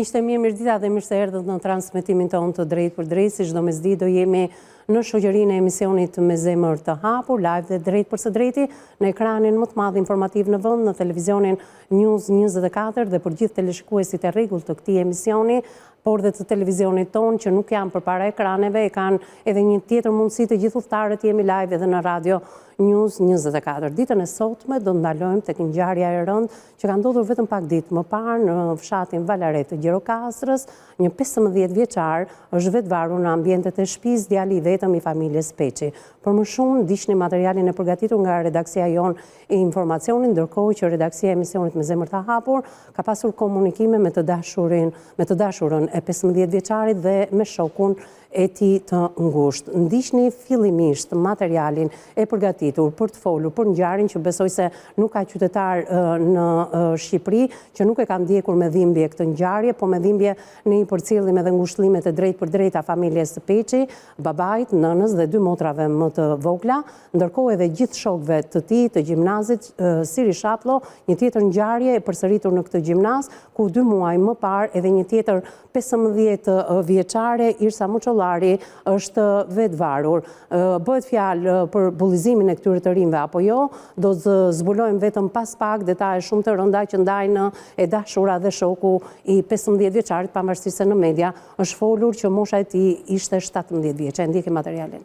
Miqtë e mirë, mirëdita dhe mirë se erdhët në transmetimin tonë të drejt për drejt, si çdo mesditë do jemi në shoqërinë e emisionit Me Zemër të Hapur, live dhe drejt për së drejti, në ekranin më të madh informativ në vend, në televizionin News 24 dhe për gjithë teleshikuesit e rregullt të këtij emisioni, por dhe të televizionit tonë që nuk janë përpara ekraneve, e kanë edhe një tjetër mundësi të gjithë udhëtarët jemi live edhe në radio News 24. Ditën e sotme do ndalojmë tek ngjarja e rëndë që ka ndodhur vetëm pak ditë më parë në fshatin Valaret të Gjirokastrës. Një 15 vjeçar është vetvarur në ambientet e shtëpisë, djali i vetëm i familjes Peçi. Për më shumë ndiqni materialin e përgatitur nga redaksia jon e informacionit, ndërkohë që redaksia e emisionit Me Zemër të Hapur ka pasur komunikime me të dashurën e 15 vjeçarit dhe me shokun e tij të ngushtë. Ndiqni fillimisht materialin e përgatitur për të folur për ngjarjen që besoj se nuk ka qytetar në Shqipëri që nuk e ka ndjekur me dhimbje këtë ngjarje, po me dhimbje në i përcjellim edhe ngushëllimet e drejt për drejta familjes së Peçi, babait, nënës dhe 2 motrave më të vogla, ndërkohë edhe gjithë shokëve të tij të gjimnazit Siri Shatlo, një tjetër ngjarje e përsëritur në këtë gjimnaz, ku 2 muaj më parë edhe një tjetër 15 vjeçare Irsa Muçollari është vetvarur. Bëhet fjalë për bullizimin e këtyre të rinjve apo jo, do të zbulojmë vetëm pas pak detaje shumë të rënda që ndajnë e dashura dhe shoku i 15 vjeçarit, pavarësisht se në media është folur që mosha e tij ishte 17 vjeçë. Ndjekim materialin.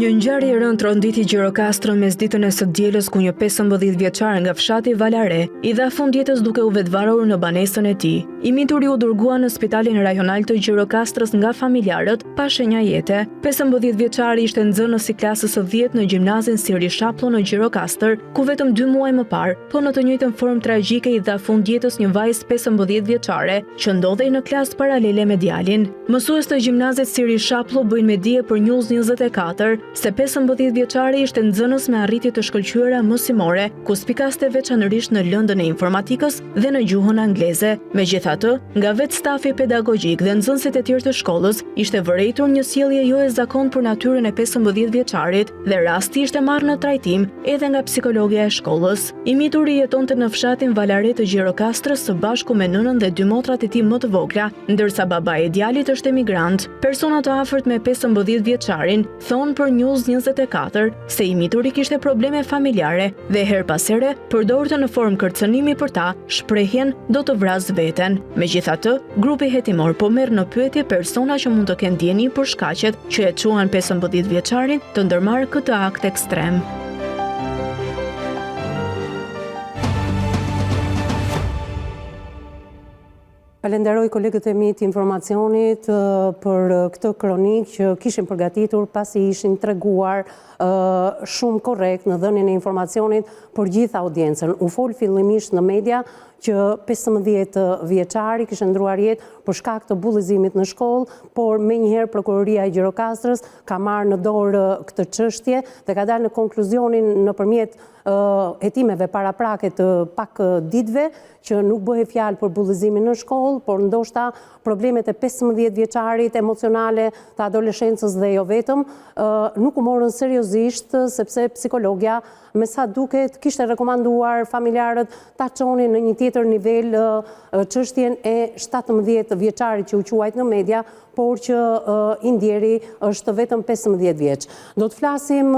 Një ngjarje e rëndë tronditi Gjirokastrën mesditën e së dielës ku një 15 vjeçar nga fshati Valare i dha fund jetës duke u vetvarur në banesën e tij. I mituri u dërgua në spitalin rajonal të Gjirokastrës nga familjarët pa shenja jete. 15 vjeçari ishte nxënës i klasës së 10 në gjimnazin Siri Shatlo në Gjirokastër, ku vetëm 2 muaj më parë, po në të njëjtën formë tragjike i dha fund jetës një vajzë 15 vjeçare që ndodhej në klasë paralele me djalin. Mësues të gjimnazit Siri Shatlo bëjnë me dije për News 24 se 15 vjeçari ishte nxënës me arritje të shkëlqyera mësimore, ku spikaste veçanërisht në lëndën e informatikës dhe në gjuhën angleze. Megjithatë, nga vetë stafi pedagogjik dhe nxënësit e tjerë të shkollës, ishte vërejtur një sjellje jo e zakontë për natyrën e 15 vjeçarit dhe rasti ishte marrë në trajtim edhe nga psikologja e shkollës. I mituri jetonte në fshatin Valaret të Gjirokastrës së bashku me nënën dhe 2 motrat e tij më të vogla, ndërsa babai i djalit është emigrant. Persona të afërt me 15 vjeçarin thonë për News 24 se i mituri kishte probleme familjare dhe her pas here përdorte në formë kërcënimi për ta shprehjen do të vras veten. Megjithatë, grupi hetimor po merr në pyetje persona që mund të kenë ndjeni për shkaqet që e çuan 15 vjeçarin të ndërmarrë këtë akt ekstrem. Falenderoj kolegët e mi të informacionit për këtë kronik që kishin përgatitur pasi ishin treguar shumë korrekt në dhënien e informacionit për gjithë audiencën. U fol fillimisht në media që 15 vjeçari kishte ndruar jetë për shkak të bullizimit në shkollë, por menjëherë prokuroria e Gjirokastërës ka marrë në dorë këtë çështje dhe ka dalë në konkluzionin nëpërmjet hetimeve paraprake të pak ditëve që nuk bëhej fjalë për bullizimin në shkollë, por ndoshta problemet e 15 vjeçarit emocionale të adoleshencës dhe jo vetëm nuk u morën seriozisht sepse psikologja me sa duket kishte rekomanduar familjarët ta çonin në një tjetër nivel çështjen e 17 vjeçarit që u quajt në media, por që i ndjeri është vetëm 15 vjeç. Do të flasim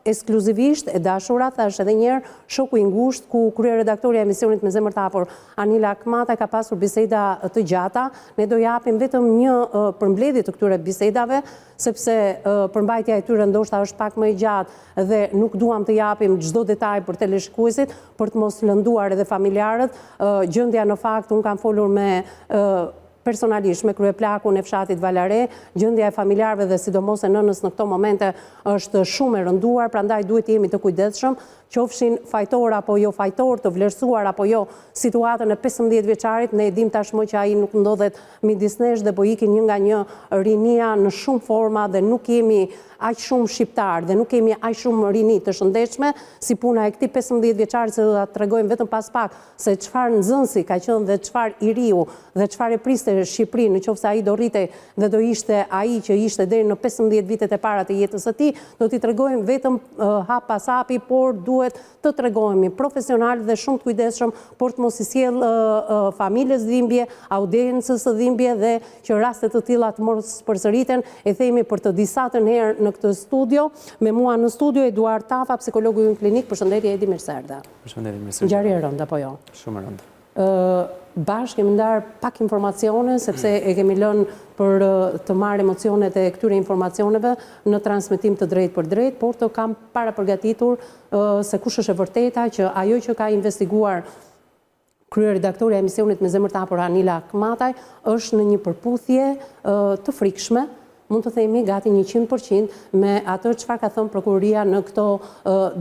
ekskluzivisht e dashura, thash edhe njerë, shoku i ngushtë, ku kryeredaktorja e emisionit Me Zemër të Hapur, Anila Akmata, ka pasur biseda të gjata. Ne do japim vetëm një përmbledhje të këtyre bisedave, sepse përmbajtja e tyre ndoshta është pak më e gjatë dhe nuk duam të japim çdo detaj për teleshikuesit, për të mos lënduar edhe familjarët. Gjendja në fakt, unë kam folur me personalisht me kryeplakun e fshatit Valare, gjendja e familjarëve dhe sidomos e nënës në këto momente është shumë e rënduar, prandaj duhet jemi të kujdesshëm, qofshin fajtor apo jo fajtor, të vlerësuar apo jo situatën e 15 vjeçarit. Ne e dim tashmë që ai nuk ndodhet midis nesh dhe po ikin një nga një rinia në shumë forma dhe nuk jemi aq shumë shqiptar dhe nuk kemi aq shumë rini të shëndetshme si puna e këtij 15 vjeçari, se do ta tregojmë vetëm pas pak se çfarë nxënësi ka qenë dhe çfarë i riu dhe çfarë e priste rrinte Shqipëri, në qoftë se ai do rritej dhe do ishte ai që ishte deri në 15 vitet e para të jetës së tij, do t'i tregojmë vetëm hap pas hapi, por duhet të tregohemi profesional dhe shumë të kujdesshëm për të mos i sjell familjes dhimbje, audiencës dhimbje dhe që raste të tilla të mos përsëriten. E themi për të disatën herë në këtë studio, me mua në studio Eduard Tafa, psikologu ynë klinik. Përshëndetje Edi, mirëserda. Përshëndetje, mirëserda. Ngjarje e rëndë apo jo? Shumë e rëndë. Bashkë kemi ndarë pak informacione, sepse e kemi lënë për të marrë emocionet e këtyre informacioneve në transmetim të drejt për drejt, por të kam para përgatitur se kush është e vërteta që ajo që ka investiguar kryeredaktori e emisionit Me zemër të hapur Anila Akmataj është në një përputhje të frikshme, mund të themi gati 100% me atë çfarë ka thënë prokuroria në këto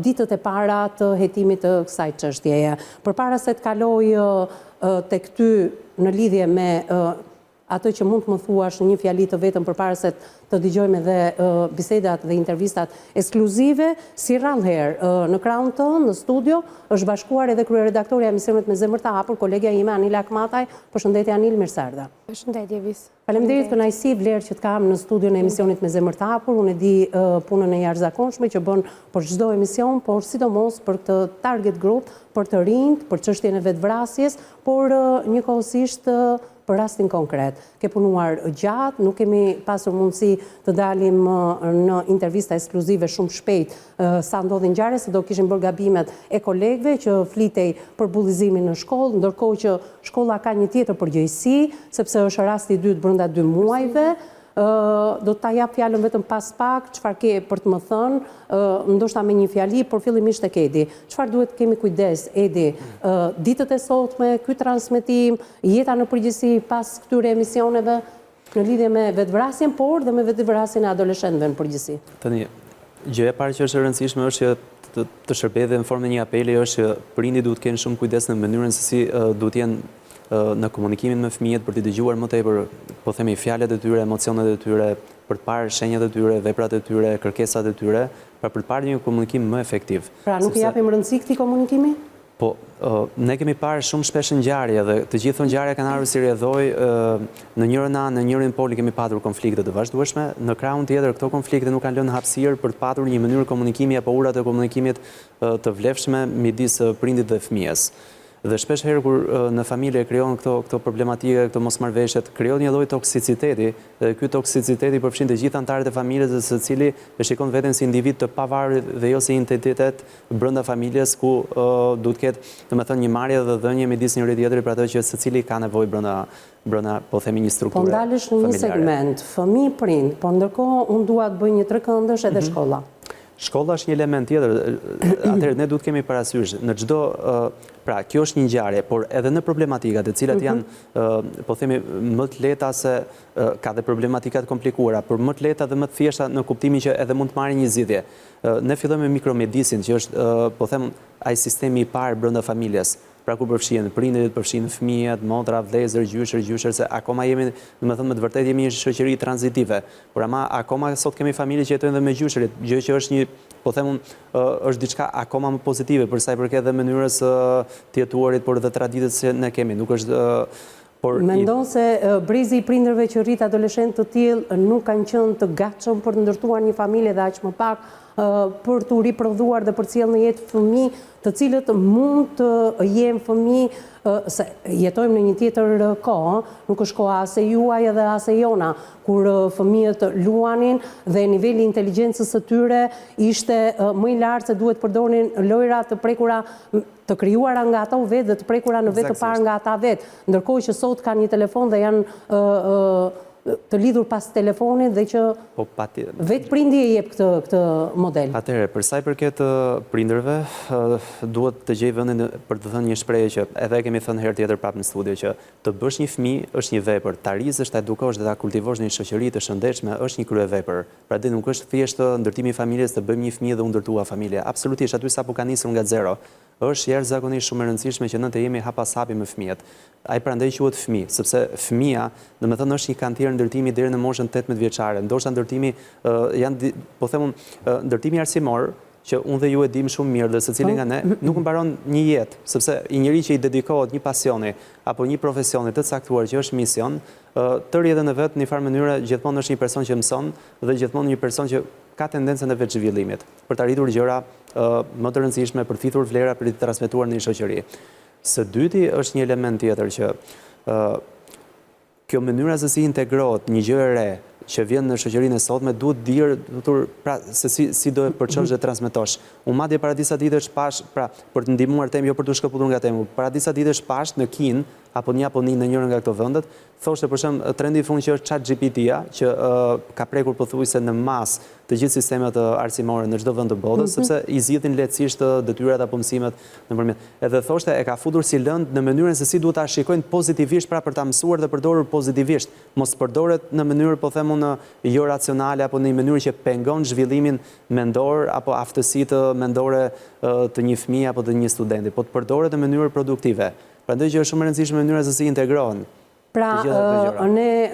ditët e para të hetimit të kësaj çështjeje. Përpara se të kaloj tek ty në lidhje me atë që mund të më thuash në një fjali të vetëm përpara se të dëgjojmë edhe bisedat dhe intervistat ekskluzive, si rrallëherë në krahun tënd në studio është bashkuar edhe kryeredaktori e emisionit Me zemër të hapur, kolegja ime Anila Akmataj. Përshëndetje Anil, mirëserda. Përshëndetje Vis. Faleminderit, kënaqësi vlerë që të kam në studion e emisionit Me zemër të hapur. Unë e di punën e jashtëzakonshme që bën për çdo emision, por sidomos për këtë target group, për të rinjt, për çështjen e vetvrasjes, por njëkohësisht për rastin konkret. Ke punuar gjatë, nuk kemi pasur mundësi të dalim në intervista ekskluzive shumë shpejt sa ndodhi ngjarja, se do kishim bërë gabimet e kolegëve që flitej për bullizimin në shkollë, ndërkohë që shkolla ka një tjetër përgjegjësi, sepse është rasti i dytë brenda 2 muajve. Do ta jap fjalën vetëm pas pak, çfarë ke për të më thënë, ndoshta me një fjali, por fillimisht tek Edi. Çfarë duhet kemi kujdes, Edi, ditët e sotme, ky transmetim, jeta në përgjithësi pas këtyre emisioneve në lidhje me vetvrasjen, por dhe me vetvrasjen e adoleshentëve në përgjithësi. Tani, gjëja e parë që është e rëndësishme është që të shërbejë dhe në formë një apeli është që prindit duhet të kenë shumë kujdes në mënyrën se si duhet jenë në komunikimin me fëmijët për t'i dëgjuar më tepër, po themi, fjalët e tyre, emocionet e tyre, për të parë shenjat e tyre, veprat e tyre, kërkesat e tyre, për të parë një komunikim më efektiv. Pra nuk i japim rëndësi këtij komunikimi? Po, ne kemi parë shumë shpesh ngjarje dhe të gjithë ngjarjet kanë ardhur si rrjedhoj në njërin anë, në njërin pol kemi patur konflikte të vazhdueshme, në krahun tjetër këto konflikte nuk kanë lënë hapësirë për të patur një mënyrë komunikimi apo urat e komunikimit të vlefshme midis prindit dhe fëmijës. Dhe shpesh herë kur në familje krijon këto problematike, këto mosmarrveshjet, krijon një lloj toksiciteti, dhe ky toksiciteti përfshin të gjithë anëtarët e familjes, dhe secili e shikon veten si individ të pavarur dhe jo si entitet brenda familjes ku duhet të ketë, domethënë, një marrje dhe dhënie midis njëri tjetrit për atë që secili ka nevojë brenda, po themi, një strukture familjare. Po ndalesh në një segment, fëmijë prind, por ndërkohë unë dua të bëj një trekëndësh edhe shkolla. Shkolla është një element tjetër, atëherë ne duhet kemi parasysh në çdo, pra kjo është një ngjarje, por edhe në problematikat e cilat janë, po themi, më të lehta se ka dhe problematikat komplikuara, por më të lehta dhe më të thjeshta në kuptimin që edhe mund të marrë një zgjidhje. Ne fillojmë me mikromedisin, që është, po them, ai sistemi i parë brenda familjes. Pra ku përfshihen prindërit, përfshihen fëmijët, motra, vëllezër, gjyshër, se akoma jemi, domethënë, me të vërtetë jemi një shoqëri tranzitive. Por ama akoma sot kemi familje që jetojnë dhe me gjyshërit, gjë që është një, po them, është diçka akoma më pozitive për sa i përket dhe mënyrës të jetuarit, por dhe traditës që ne kemi. Nuk është Mendon se brezi i prindërve që rrit adoleshent të tillë nuk kanë qenë të gatshëm për të ndërtuar një familje dhe aq më pak për të riprodhuar dhe për të sjellë në jetë fëmijë të cilët mund të jenë fëmijë, se jetojmë në një tjetër kohë, nuk është koha as e juaj edhe as e jona, kur fëmijët luanin dhe niveli i inteligjencës së tyre ishte më i lartë se duhet përdorin lojra të prekura të krijuara nga ata vetë dhe të prekura në vetë të parë nga ata vetë, ndërkohë që sot kanë një telefon dhe janë të lidhur pas telefonit dhe që vetë prindi e jep këtë model. Atëherë, për sa i përket prindërve, duhet të gjej vendin për të thënë një shprehje që edhe kemi thënë herë tjetër prapë në studio, që të bësh një fëmijë është një vepër, ta rrizësh, ta edukosh dhe ta kultivosh në një shoqëri të shëndetshme është një kryevepër. Pra dhe nuk është thjesht ndërtimi i familjes të bëjmë një fëmijë dhe u ndërtua familja. Absolutisht, aty sapo ka nisur nga zero. Është jashtëzakonisht shumë e rëndësishme që ne të jemi hap pas hapi me fëmijët. Ai prandaj quhet fëmijë, sepse fëmia, domethënë, është një kantier ndërtimi deri në moshën 18 vjeçare. Ndoshta ndërtimi janë, po them, ndërtimi arsimor që unë dhe ju e dim shumë mirë dhe se cilin nga ne nuk mbaron një jetë, sepse i njëri që i dedikohet një pasioni apo një profesioni të caktuar që është mision, tërë edhe në vetë një farë mënyre gjithmonë është një person që mëson dhe gjithmonë një person që ka tendencën e vetë zhvillimit për të arritur gjëra më të rëndësishme, për të fitur vlera, për të transmetuar në një shoqëri. Së dyti është një element tjetër që kjo mënyra se si integrohet një gjë e re që vjen në shoqërinë e sotme duhet dirë pra, se si do e përçosh dhe transmetosh. Unë madje para disa ditësh pash, pra, për të ndihmuar temë, jo për të shkëputur nga tema, para disa ditësh pash në Kinë apo në Japoni në njërin nga këto vendet, thoshte për shemb trendi i fundit që është ChatGPT-ja, që ka prekur pothuajse në mas të gjithë sistemet arsimore në çdo vend të botës, sepse i zgjidhin lehtësisht detyrat apo mësimet nëpërmjet. Edhe thoshte e ka futur si lënd në mënyrën se si duhet ta shikojnë pozitivisht, pra për ta mësuar dhe përdorur pozitivisht, mos përdoret në mënyrë po them unë jo racionale apo në një mënyrë që pengon zhvillimin mendor apo aftësitë mendore të një fëmie apo të një studenti, po të përdoret në mënyrë produktive. Prandaj që është shumë e rëndësishme mënyra se si integrohen. Pra, ne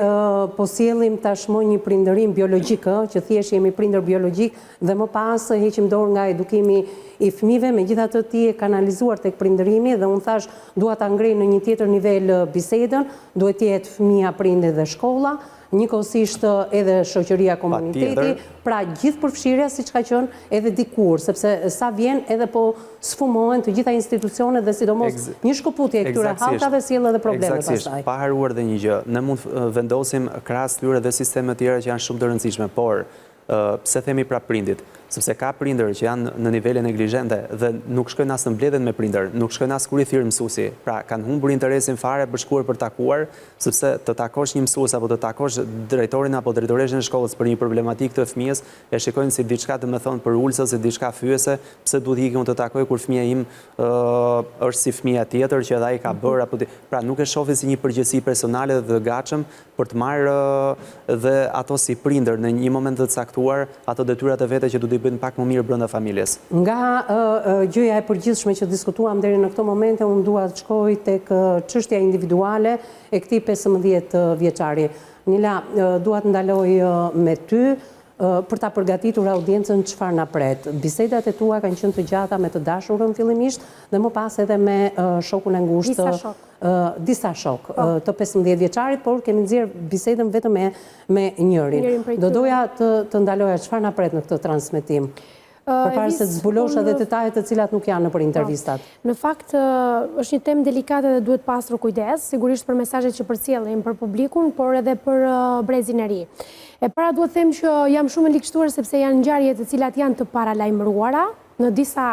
po sjellim tashmë një prindërim biologjik, që thjesht jemi prindër biologjik dhe më pas heqim dorë nga edukimi i fëmijëve, megjithatë ti e kanalizuar tek prindërimi dhe unë thash dua ta ngrej në një tjetër nivel bisedën, duhet të jetë fëmia, prindi dhe shkolla, njëkohësisht edhe shoqëria, komuniteti, pra gjithë përfshirja siç ka qenë edhe dikur, sepse sa vjen edhe po sfumohen të gjitha institucionet dhe sidomos një shkëputje e këtyre hallkave sjell edhe probleme pastaj. Pa haruar dhe një gjë, ne mund vendosim krahas tyre dhe sisteme tjera që janë shumë të rëndësishme, por pse themi pra prindit? Sepse ka prindër që janë në nivele neglizhente dhe nuk shkojnë as në mbledhjen me prindër, nuk shkojnë as kur i thirr mësuesi. Pra kanë humbur interesin fare për shkuar për takuar, sepse të takosh një mësues apo të takosh drejtorin apo drejtoreshën e shkollës për një problematikë të fëmijës, e shikojnë si diçka të më thonë për ulsa, si diçka fyese, pse duhet ikëm të takoj kur fëmia im është si fëmia tjetër që edhe ai ka bërë apo pra nuk e shohin si një përgjegjësi personale dhe të gatshëm për të marrë dhe ato si prindër në një moment të caktuar ato detyrat e veta që duhet bëjnë pak më mirë brenda familjes. Nga gjëja e përgjithshme që diskutuam deri në këto momente, unë dua të shkoj tek çështja individuale e këtij 15 vjeçari. Nila, dua të ndaloj me ty për ta përgatitur audiencën çfarë na pret. Bisedat e tua kanë qenë të gjata me të dashurën fillimisht dhe më pas edhe me shokun e ngushtë. Disa shok të 15 vjeçarit, por kemi nxjerr bisedën vetëm me njërin. Do doja të ndaloja çfarë na pret në këtë transmetim. Përpara se të zbulosh edhe detajet të cilat nuk janë nëpër intervistat. Në fakt është një temë delikate dhe duhet pasur kujdes, sigurisht për mesazhet që përcjellim për publikun, por edhe për brezin e ri. E para duhet them që jam shumë e likështuar sepse janë ngjarje të cilat janë të paralajmëruara në disa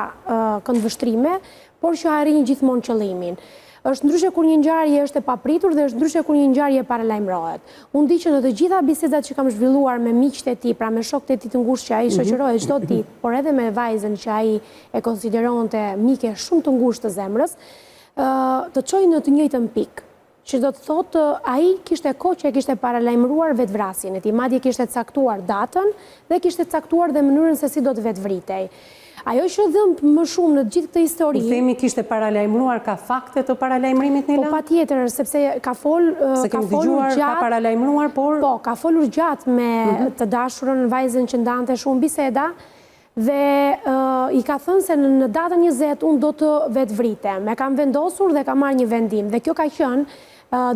këndvështrime, por që arrin gjithmonë qëllimin. Është ndryshe kur një ngjarje është e papritur dhe është ndryshe kur një ngjarje paralajmërohet. Unë di që në të gjitha bisedat që kam zhvilluar me miqtë e tij, pra me shokët e tij të ngushtë që ai shoqërohej çdo ditë, por edhe me vajzën që ai e konsideronte mike shumë të ngushtë të zemrës, të çojnë në të njëjtën pikë. Që do të thotë ai kishte kohë që e kishte paralajmëruar vetvrasjen e tij, madje kishte caktuar datën dhe kishte caktuar dhe mënyrën se si do të vetvritej. Ajo që dhëmb më shumë në gjithë këtë histori... U themi kishte paralajmëruar, ka fakte të paralajmërimit Nela? Po patjetër, sepse ka folur gjatë... Ka paralajmëruar, por... Po, ka folur gjatë me të dashurën vajzën që ndante shumë biseda dhe i ka thënë se në datën 20 unë do të vetvritem. E kam vendosur dhe kam marrë një vendim. Dhe kjo ka qenë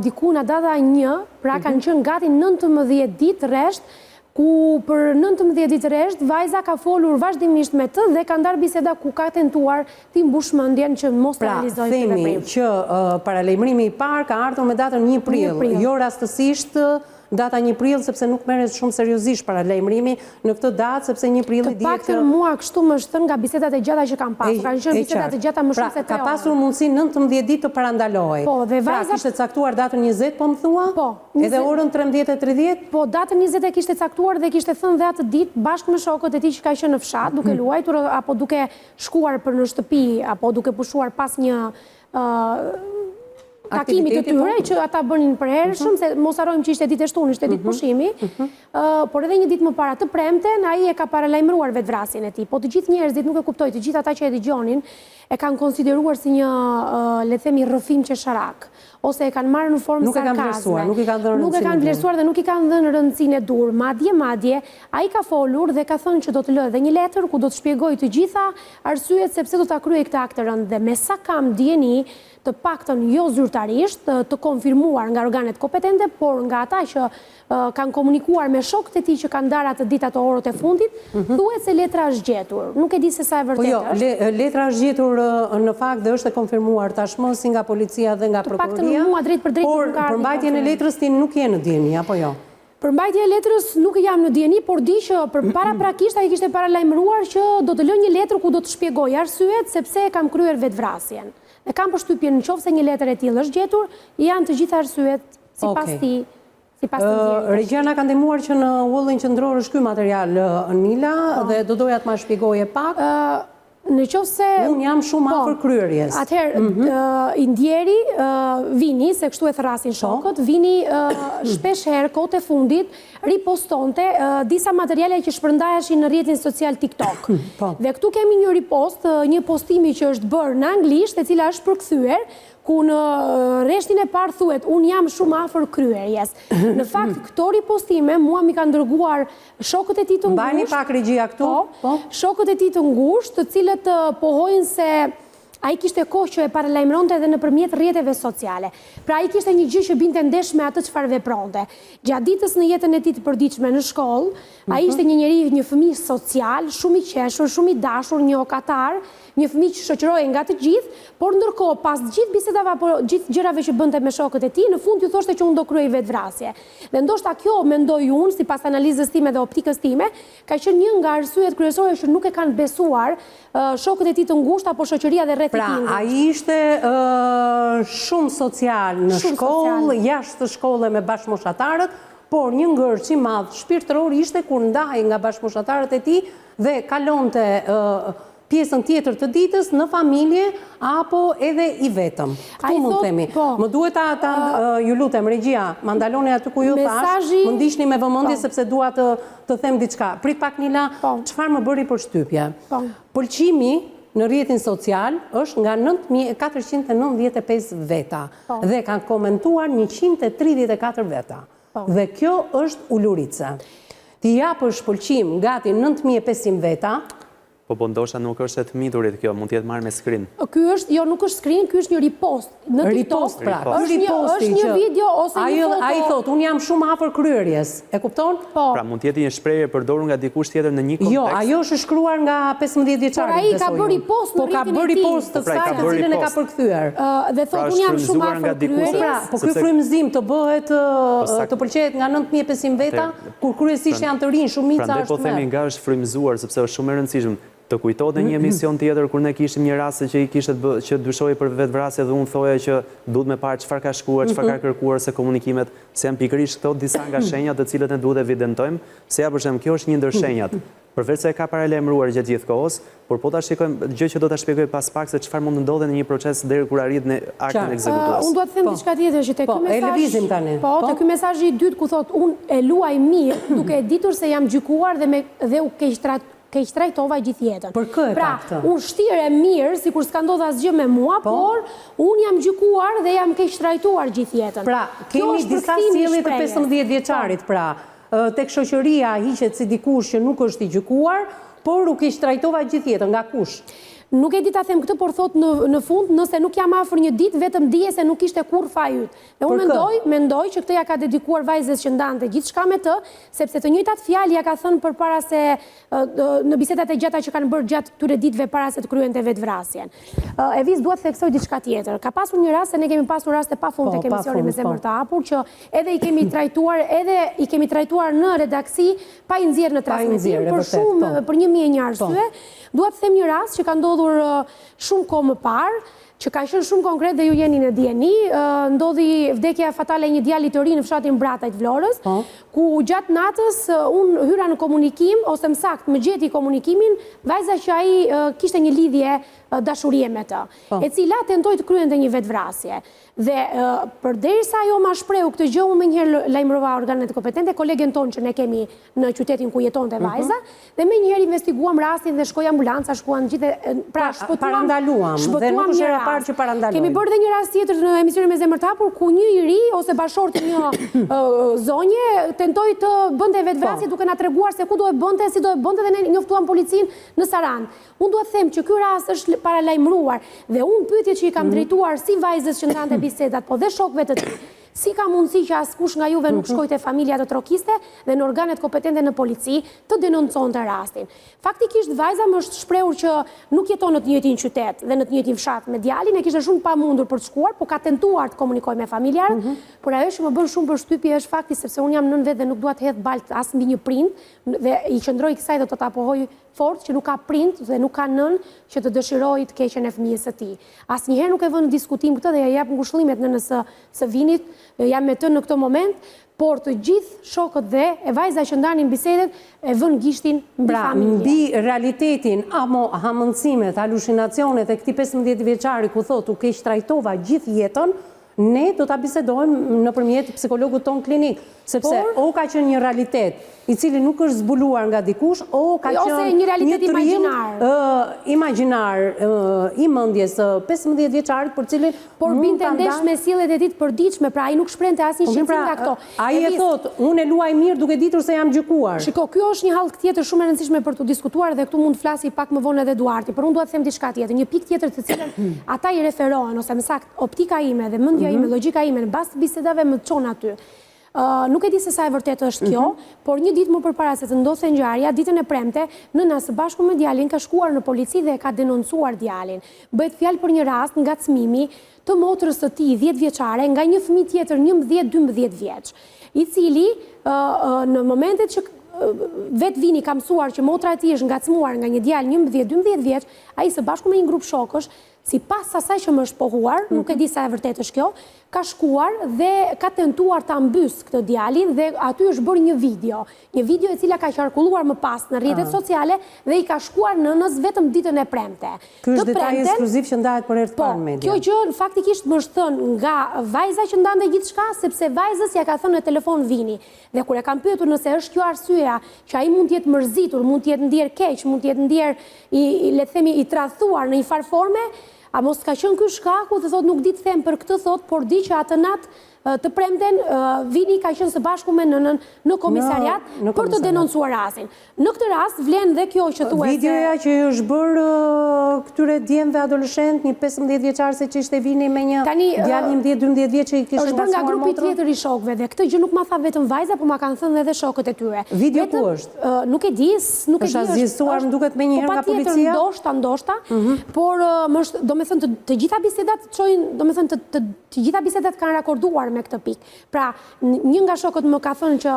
diku në data 1, pra kanë qenë gati 19 ditë rresht, ku për 19 ditë rresht, vajza ka folur vazhdimisht me të dhe ka ndarë biseda ku ka tentuar t'i mbush mendjen që mos të realizojë këtë veprim. Pra, themi që paralajmërimi i parë ka ardhur me datën 1 prill, jo rastësisht data 1 prill, sepse nuk merret shumë seriozisht paralajmërimi në këtë datë, sepse 1 prill i dihet. Të paktën mua kështu më është thënë nga bisedat e gjata që kam pasur. Kanë qenë bisedat e gjata më shumë se 3 orë. Ka pasur mundësi 19 ditë të parandalohej. Po, dhe vajza... Pra, kishte caktuar datën 20, po më thua? Po. Edhe orën 13:30? Po, datën 20 e kishte caktuar dhe kishte thënë dhe atë ditë bashkë me shokët e tij që ka qenë në fshat, duke luajtur apo duke shkuar për në shtëpi, apo duke pushuar pas një takimit të tyre, që ata bënin për herëshëm, se mos harrojmë që ishte ditë e shtunë, ishte ditë pushimi, por edhe një ditë më para të premten, ai e ka paralajmëruar vetvrasjen e tij. Po të gjithë njerëzit nuk e kuptoj, të gjithë ata që e dëgjonin, e kanë konsideruar si një, le të themi, rrëfim qesharak, ose e kanë marrë në formë sarkazme. Nuk e kanë vlerësuar dhe nuk i kanë dhënë rëndësinë e dur. Madje, ai ka folur dhe ka thënë që do të lë dhe një letër ku do të shpjegojë të gjitha arsyet sepse do ta kryej këtë akt të rënd. Dhe me sa kam dieni, të paktën jo zyrtarisht, të konfirmuar nga organet kompetente, por nga ata që kanë komunikuar me shokët e tij që kanë darë atë ditë ato orët e fundit, thuhet se letra është gjetur. Nuk e di se sa e vërtetë është. Po jo, letra është gjetur në fakt dhe është e konfirmuar tashmë si nga policia dhe nga prokuroria. Mua drejt për drejt por përmbajtjen e letrës ti nuk je në dieni, apo jo? Përmbajtja e letrës nuk jam në dieni, por di që paraprakisht ai kishte paralajmëruar që do të lë një letër ku do të shpjegojë arsyet sepse e kam kryer vetvrasjen. E kam përshtypjen nëse një letër e tillë është gjetur, janë të gjitha arsyet sipas tij. Regjiana ka ndihmuar që në ullin qendror është ky material Nila dhe do doja të ma shpjegoje pak. Në qoftë se unë jam shumë afër kryerjes. Atëherë i ndjeri Vini, se kështu e thrasin shokët, Vini shpesh herë kohët e fundit ripostonte disa materiale që shpërndaheshin në rrjetin social TikTok. Dhe këtu kemi një ripost, një postimi që është bërë në anglisht, e cila është përkthyer, ku në rreshtin e parë thuhet unë jam shumë afër kryerjes. Në fakt këto ripostime mua mi kanë dërguar shokët e tij të ngushtë. Mbani pak regjia këtu. Shokët e tij të ngushtë, të cilët pohojnë se ai kishte kohë që e paralajmëronte edhe nëpërmjet rrjeteve sociale. Pra ai kishte një gjë që binte ndesh me atë çfarë vepronte. Gjatë ditës në jetën e tij të përditshme në shkollë, ai ishte një njerëz, një fëmijë social, shumë i qeshur, shumë i dashur, një okatar, një fëmijë që shoqërohej nga të gjithë, por ndërkohë pas gjithë bisedave apo gjithë gjërave që bënte me shokët e tij, në fund ju thoshte që unë do kryej vetvrasje. Dhe ndoshta kjo mendoj unë, sipas analizës time dhe optikës time, ka qenë një nga arsyet kryesore që nuk e kanë besuar shokët e tij të ngushtë apo shoqëria dhe rreth e tij. Pra, ai ishte shumë social në shkollë, jashtë shkolle me bashkëmoshatarët, por një ngërç i madh shpirtëror ishte kur ndahej nga bashkëmoshatarët e tij dhe kalonte pjesën tjetër të ditës në familje apo edhe i vetëm. Këtu mund të themi. Më duhet ju lutem, regjia, ma ndaloni aty ku ju thash, më ndiqni me vëmendje sepse dua të them diçka. Prit pak Nila, çfarë më bëri përshtypje? Pëlqimi në rrjetin social është nga 9495 veta dhe kanë komentuar 134 veta. Dhe kjo është ulurice. Ti japësh pëlqim gati 9500 veta. Po ndoshta nuk është e të miturit kjo, mund të jetë marrë me screen. Ky është, jo nuk është screen, ky është një ripost në TikTok. Ripost, pra. Është një video ose një foto. Ai thot, unë jam shumë afër kryerjes. E kupton? Pra mund të jetë një shprehje e përdorur nga dikush tjetër në një kontekst. Jo, ajo është shkruar nga 15 vjeçari. Por ai ka bërë ripost në rrjetin e tij. Po ka bërë ripost të saj të cilën e ka përkthyer. Dhe thot unë jam shumë afër kryerjes. Po ky frymëzim të bëhet të pëlqejet nga 9500 veta, kur kryesisht janë të rinj, shumica është. Prandaj po themi nga është frymëzuar sepse është shumë e rëndësishme. Të kujtohet një emision tjetër kur ne kishim një rast që i kishte që dyshoi për vetvrasje dhe unë thoja që duhet me parë çfarë ka shkuar, çfarë ka kërkuar se komunikimet, se janë pikërisht këto disa nga shenjat të cilët ne duhet evidentojmë, se ja për shemb kjo është një ndër shenjat. Përveç se e ka paralajmëruar gjatë gjithë kohës, por po ta shikojmë gjë që do ta shpjegoj pas pak se çfarë mund të ndodhe në një proces deri kur arrit në aktin ekzekutues. Unë dua të them diçka tjetër që tek ky mesazh. E lëvizim tani. Po, tek ky mesazhi i dytë ku thot unë e luaj mirë, duke e ditur se jam gjykuar dhe u keq trajtova gjithë jetën. Për kë e ka këtë? Pra, unë shtirë e mirë, sikur s'ka ndodhur asgjë me mua, por unë jam gjykuar dhe jam keq trajtuar gjithë jetën. Pra, kemi disa sjellje të 15 vjeçarit, pra, tek shoqëria hiqet si dikush që nuk është i gjykuar, por u keq trajtova gjithë jetën, nga kush? Nuk e di ta them këtë, por thot në fund, nëse nuk jam afër një ditë, vetëm dije se nuk ishte kurrë fajyt. Dhe unë mendoj që këtë ja ka dedikuar vajzës që ndante gjithçka me të, sepse të njëjtat fjalë ja ka thënë përpara se në bisedat e gjata që kanë bërë gjatë këtyre ditëve para se të kryente vetvrasjen. Evis dua të theksoj diçka tjetër. Ka pasur një rast, se ne kemi pasur raste pafund tek emisioni me zemër të hapur, që edhe i kemi trajtuar në redaksi pa i nxjerrë në transmetim për 1001 arsye. Dua të them një rast që ka ndodhur shumë kohë më parë, që ka qenë shumë konkret dhe ju jeni në dieni, ndodhi vdekja fatale e një djalit të ri në fshatin Bratajt Vlorës, ku gjatë natës unë hyra në komunikim, ose më saktë më gjeti komunikimin, vajza që ai kishte një lidhje dashurie me të, e cila tentoi të kryente një vetvrasje. Dhe përderisa ajo ma shprehu këtë gjë, unë menjëherë lajmërova organet kompetente, kolegen tonë që ne kemi në qytetin ku jetonte vajza, dhe menjëherë investiguam rastin dhe shkoi ambulanca, shkuan gjithë, pra shpëtuam një rast. Kemi bërë dhe një rast tjetër në emisionin Me zemër të hapur, ku një i ri ose bashorti një zonje tentoi të bënte vetvrasje duke na treguar se ku do e bënte, si do e bënte, dhe ne njoftuam policinë në Sarandë. Unë duhet them që ky rast është paralajmëruar dhe unë pyetje që i kam drejtuar si vajzës që ndante bisedat, po dhe shokëve të tij. Si ka mundësi që askush nga juve nuk shkojte familja të trokiste dhe në organet kompetente në polici të denonconte rastin. Faktikisht vajza më është shprehur që nuk jeton në të njëjtin qytet dhe në të njëjtin fshat me djalin, e kishte shumë pamundur për të shkuar, po ka tentuar të komunikojë me familjarët, por ajo që më bën shumë përshtypje është fakti sepse unë jam nën vetë dhe nuk dua të hedh balt as mbi një prind dhe i qëndroj kësaj do të ta apohoj fort që nuk ka prind dhe nuk ka nën që të dëshirojë të keqen e fëmijës së tij. Asnjëherë nuk e vënë në diskutim këtë dhe ja jap ngushëllimet nënës së Vinit, jam me të në këtë moment, por të gjithë shokët dhe e vajza që ndanin bisedet e vën gishtin mbi familje. Mbi realitetin, hamëndësimet, halucinacionet e këtij 15 vjeçari ku thotë u keq trajtova gjithë jetën, ne do ta bisedojmë nëpërmjet psikologut ton klinik, sepse o ka qenë një realitet i cili nuk është zbuluar nga dikush, o ka qenë një realitet imagjinar i mendjes së 15 vjeçarit për cilin por binte ndesh me sjelljet e tij të përditshme, pra ai nuk shprehte asnjë shqetësim nga këto. Ai e thotë, unë e luaj mirë duke ditur se jam gjykuar. Shiko, ky është një hall tjetër shumë e rëndësishme për të diskutuar dhe këtu mund të flasi pak më vonë edhe Duarti, por unë dua të them diçka tjetër, një pikë tjetër të cilën ata i referohen ose më saktë optika ime dhe mendja ime, logjika ime në bazë të bisedave më çon aty. Nuk e di se sa e vërtetë është kjo, por një ditë më përpara se të ndodhte ngjarja, ditën e premte, nëna së bashku me djalin ka shkuar në polici dhe e ka denoncuar djalin. Bëhet fjalë për një rast ngacmimi të motrës së tij 10 vjeçare nga një fëmijë tjetër 11-12 vjeç, i cili në momentet që vetë Vini ka mësuar që motra e tij është ngacmuar nga një djalë 11-12 vjeç, ai së bashku me një grup shokësh, sipas asaj që më është pohuar, nuk e di sa e vërtetë është kjo, ka shkuar dhe ka tentuar ta mbys këtë djalin dhe aty është bërë një video e cila ka qarkulluar më pas në rrjetet sociale dhe i ka shkuar nënës vetëm ditën e premte. Ky është detaj ekskluziv që ndahet për herë të parë në media. Kjo gjë faktikisht më është thënë nga vajza që ndante gjithçka, sepse vajzës ja ka thënë në telefon Vini. Dhe kur e kam pyetur nëse është kjo arsyeja që ai mund të jetë mërzitur, mund të jetë ndier keq, mund të jetë ndier le të themi i tradhuar në një farë forme, a mos ka qenë ky shkaku, dhe thot nuk di të them për këtë thot, por di që atë natë të premten Vini ka qenë së bashku me nënën në komisariat për të denoncuar rastin. Në këtë rast vlen dhe kjo që thuhet. Videoja që është bërë këtyre djemve adoleshent, një 15 vjeçar se që ishte Vini me një djalë 11-12 vjeç që i kishte është bërë nga grupi tjetër i shokëve dhe këtë gjë nuk ma tha vetëm vajza, por ma kanë thënë edhe shokët e tyre. Video ku është? Nuk e di, nuk e di. Është azhësuar, më duket më njëherë nga policia. Ndoshta, por domethënë të gjitha bisedat çojnë, domethënë të gjitha bisedat kanë rakorduar me këtë pikë. Pra, një nga shokët më ka thënë që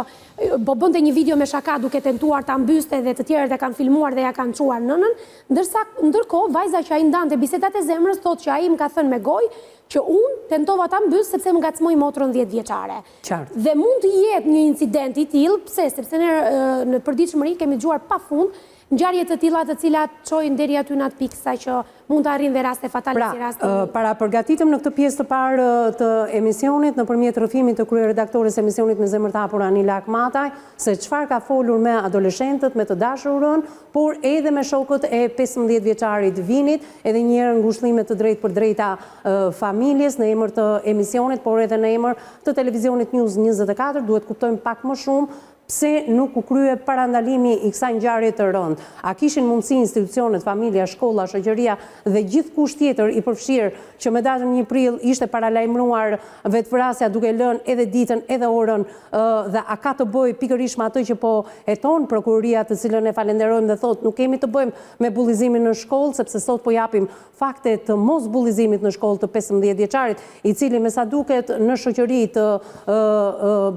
po bënte një video me shaka duke tentuar ta mbyste dhe të tjerët e kanë filmuar dhe ja kanë çuar nënën, ndërkohë vajza që ai ndante bisedat e zemrës thotë që ai më ka thënë me gojë që unë tentova ta mbys sepse më ngacmoi motrën 10 vjeçare. Dhe mund të jetë një incident i tillë, pse? Sepse ne në përditshmëri kemi dëgjuar pafund ngjarje të tilla të cilat çojnë deri aty në atë pikë sa që mund të arrijnë dhe raste fatale si rasti. Para përgatitëm në këtë pjesë të parë të emisionit nëpërmjet rrëfimit të kryeredaktores e emisionit Me zemër të hapur Anila Akmataj, se çfarë ka folur me adoleshentët, me të dashurën, por edhe me shokët e 15 vjeçarit Vinit, edhe një herë ngushëllime të drejtë për drejta familjes në emër të emisionit, por edhe në emër të televizionit News 24, duhet kuptojmë pak më shumë pse nuk u krye parandalimi i kësaj ngjarje të rëndë. A kishin mundësi institucionet, familja, shkolla, shoqëria dhe gjithkusht tjetër i përfshirë që me datën 1 prill ishte paralajmëruar vetvrasja duke lënë edhe ditën edhe orën dhe a ka të bëjë pikërisht me atë që po heton prokuroria, të cilën e falenderojmë dhe thotë nuk kemi të bëjmë me bullizimin në shkollë, sepse sot po japim fakte të mos bullizimit në shkollë të 15 vjeçarit, i cili me sa duket në shoqëri të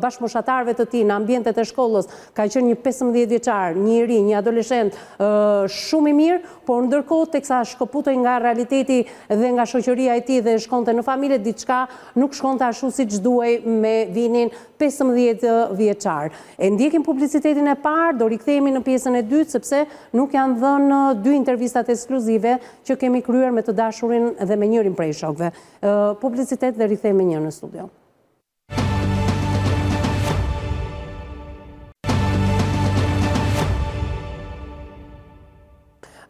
bashkëmoshatarëve të tij, në ambientet e shkollës shkollës ka qenë një 15 vjeçar, një i ri, një adoleshent shumë i mirë, por ndërkohë teksa shkëputej nga realiteti dhe nga shoqëria e tij dhe shkonte në familje, diçka nuk shkonte ashtu siç duhej me vinin 15 vjeçar. E ndjekim publicitetin e parë, do rikthehemi në pjesën e dytë sepse nuk janë dhënë 2 intervistat ekskluzive që kemi kryer me të dashurin dhe me njërin prej shokëve. Publicitet dhe rikthehemi një në studio.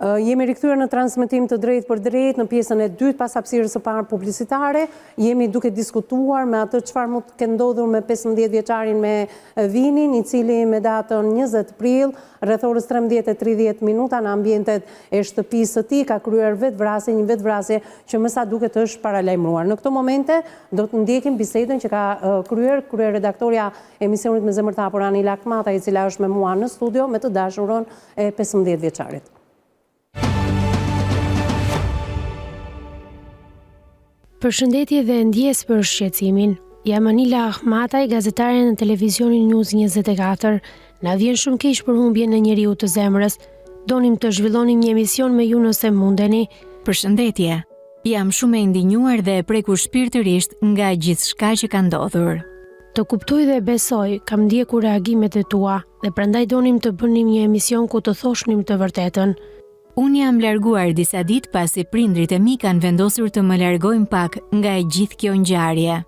Jemi rikthyer në transmetim të drejtë për drejtë në pjesën e dytë pas hapësirës së parë publicitare. Jemi duke diskutuar me atë çfarë mund të ndodhur me 15 vjeçarin me vinin, i cili me datën 20 prill rreth orës 13:30 minuta në ambientet e shtëpisë së tij ka kryer vetvrasje, një vetvrasje që më sa duket është paralajmëruar. Në këto momente do të ndjekim bisedën që ka kryer redaktoria e emisionit Me zemër të hapur Anila Akmata, e cila është me mua në studio me të dashurën e 15 vjeçarit. Përshëndetje dhe ndjes për shqetësimin. Jam Anila Akmata, gazetare në televizionin News 24. Na vjen shumë keq për humbjen e njeriu të zemrës. Donim të zhvillonim një emision me ju nëse mundeni. Përshëndetje. Jam shumë e ndinjuar dhe e prekur shpirtërisht nga gjithçka që ka ndodhur. Të kuptoj dhe besoj, kam ndjekur reagimet e tua dhe prandaj donim të bënim një emision ku të thoshnim të vërtetën. Unë jam larguar disa ditë pasi prindrit e mi kanë vendosur të më largojmë pak nga e gjithë kjo ngjarje.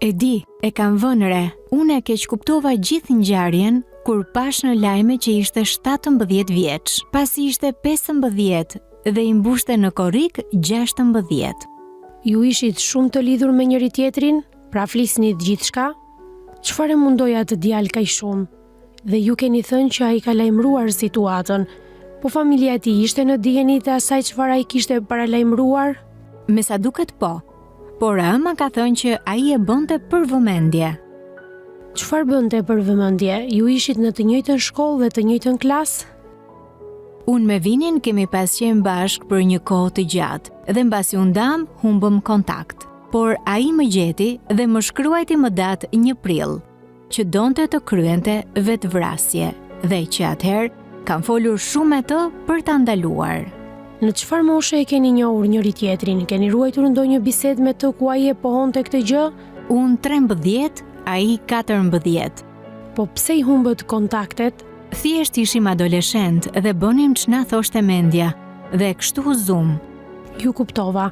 E di, e kam vënë re. Unë e keq kuptova gjithë ngjarjen kur pash në lajme që ishte 17 vjeç, pasi ishte 15 dhe i mbushte në korrik 16. Ju ishit shumë të lidhur me njëri tjetrin? Pra flisnit gjithçka? Çfarë mundoi atë djalë kaq shumë? Dhe ju keni thënë që ai ka lajmëruar situatën. Po familja e tij ishte në dijeni të asaj çfarë ai kishte paralajmëruar? Me sa duket po, por ëma ka thënë që ai e bënte për vëmendje. Çfarë bënte për vëmendje? Ju ishit në të njëjtën shkollë dhe të njëjtën klasë? Unë me vinin kemi pas qenë bashkë për një kohë të gjatë dhe mbasi u ndam, humbëm kontakt. Por ai më gjeti dhe më shkruajti më datë 1 prill, që donte të kryente vetvrasje dhe që atëherë kam folur shumë me të për ta ndaluar. Në çfarë moshe e keni njohur njëri tjetrin? Keni ruajtur ndonjë bisedë me të ku ai e pohonte këtë gjë? Unë 13, ai 14. Po pse i humbët kontaktet? Thjesht ishim adoleshent dhe bënim ç'na thoshte mendja dhe kështu u zum. Ju kuptova.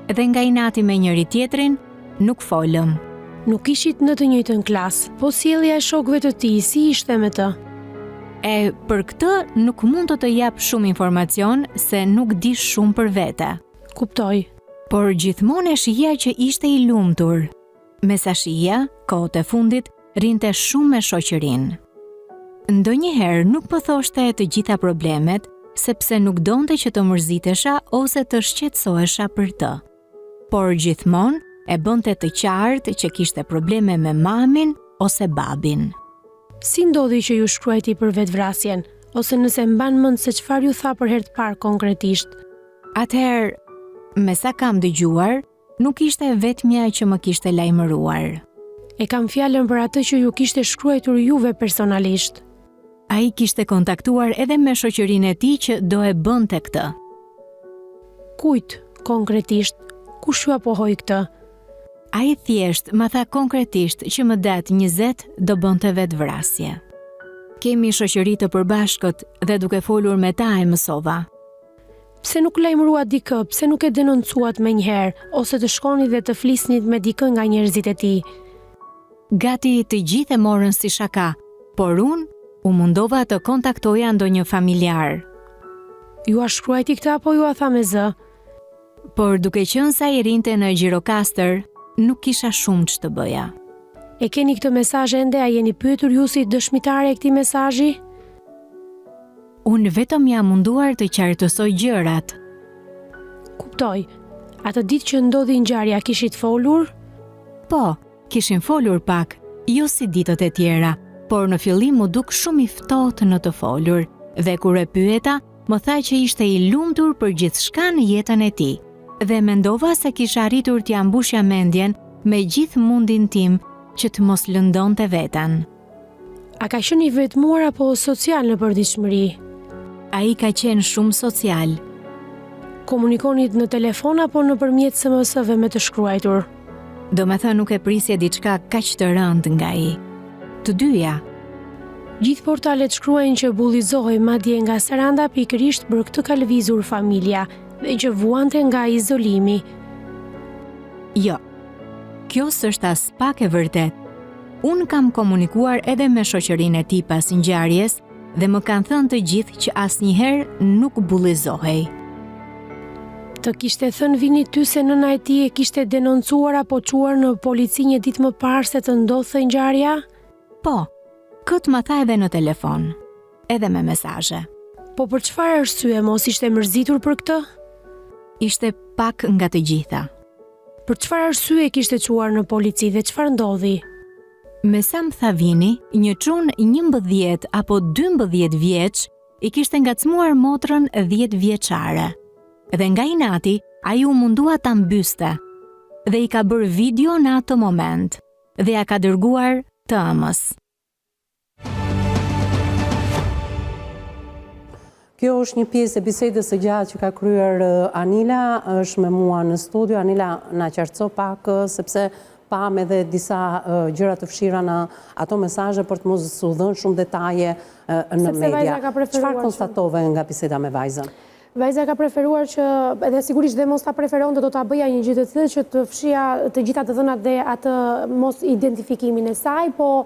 Dhe nga inati me njëri tjetrin, nuk folëm. Nuk ishit në të njëjtën klasë, po sjellja e shokëve të tij si ishte me të? Për këtë nuk mund të jap shumë informacion se nuk di shumë për vete. Kuptoj. Por gjithmonë e shihja që ishte i lumtur. Me sa shihja, kohët e fundit rinte shumë me shoqërinë. Ndonjëherë nuk po thoshte të gjitha problemet, sepse nuk donte që të mërzitesha ose të shqetësohesha për të. Por gjithmonë e bënte të qartë që kishte probleme me mamin ose babin. Si ndodhi që ju shkruajti për vetvrasjen, ose nëse mban mend se çfarë ju tha për herë të parë konkretisht? Atëherë, me sa kam dëgjuar, nuk ishte vetmja që më kishte lajmëruar. E kam fjalën për atë që ju kishte shkruar juve personalisht. Ai kishte kontaktuar edhe me shoqërinë e tij që do e bënte këtë. Kujt konkretisht? Kush ju apohoi këtë? Ai thjesht më tha konkretisht që më datë 20 do bënte vetvrasje. Kemi shoqëri të përbashkët dhe duke folur me ta e mësova. Pse nuk lajmëruat dikë? Pse nuk e denoncuat menjëherë ose të shkoni dhe të flisnit me dikë nga njerëzit e tij? Gati të gjithë e morën si shaka, por unë u mundova të kontaktoja ndonjë familjar. Ju a shkruajti këtë apo ju a tha me zë? Por duke qenë sa i rinte në Gjirokastër, nuk kisha shumë që të bëja. E keni këtë mesazh ende? A jeni pyetur ju si dëshmitare e këtij mesazhi? Unë vetëm jam munduar të qartësoj gjërat. Kuptoj. Atë ditë që ndodhi ngjarja kishit folur? Po, kishim folur pak, jo si ditët e tjera, por në fillim u duk shumë i ftohtë në të folur, dhe kur e pyeta, më tha që ishte i lumtur për gjithçka në jetën e tij. Dhe mendova se kisha arritur t'ja mbushja mendjen me gjithë mundin tim që të mos lëndonte veten. A ka qenë i vetmuar apo social në përditshmëri? Ai ka qenë shumë social. Komunikonit në telefon apo nëpërmjet SMS-ve me të shkruar? Do me thënë nuk e prisje diçka kaq të rëndë nga ai. Të dyja. Gjithë portalet shkruajnë që bullizohej, madje nga Saranda pikërisht për këtë ka lëvizur familja dhe që vuante nga izolimi. Jo, kjo s'është as pak e vërtet. Unë kam komunikuar edhe me shoqërinë e tij pas ngjarjes dhe më kanë thënë të gjithë që asnjëherë nuk bullizohej. Të kishte thënë Vini ty se nëna e tij e kishte denoncuar apo çuar në polici një ditë më parë se të ndodhte ngjarja? Po, këtë më tha edhe në telefon, edhe me mesazhe. Po për çfarë arsye mos ishte mërzitur për këtë? Ishte pak nga të gjitha. Për çfarë arsye kishte çuar në polici dhe çfarë ndodhi? Me sa më tha Vini, një çun 11 apo 12 vjeç i kishte ngacmuar motrën 10 vjeçare. Dhe nga inati, ai u mundua ta mbyste dhe i ka bërë video në atë moment dhe ja ka dërguar të ëmës. Kjo është një pjesë e bisedës së gjatë që ka kryer Anila, është me mua në studio. Anila, na qartëso pak sepse pam edhe disa gjëra të fshira në ato mesazhe për të mos u dhënë shumë detaje në media. Çfarë konstatove nga biseda me vajzën? Vajza ka preferuar që, edhe sigurisht dhe mos ta preferonte, do ta bëja një gjë të tillë që të fshija të gjitha të dhënat dhe atë mos identifikimin e saj, po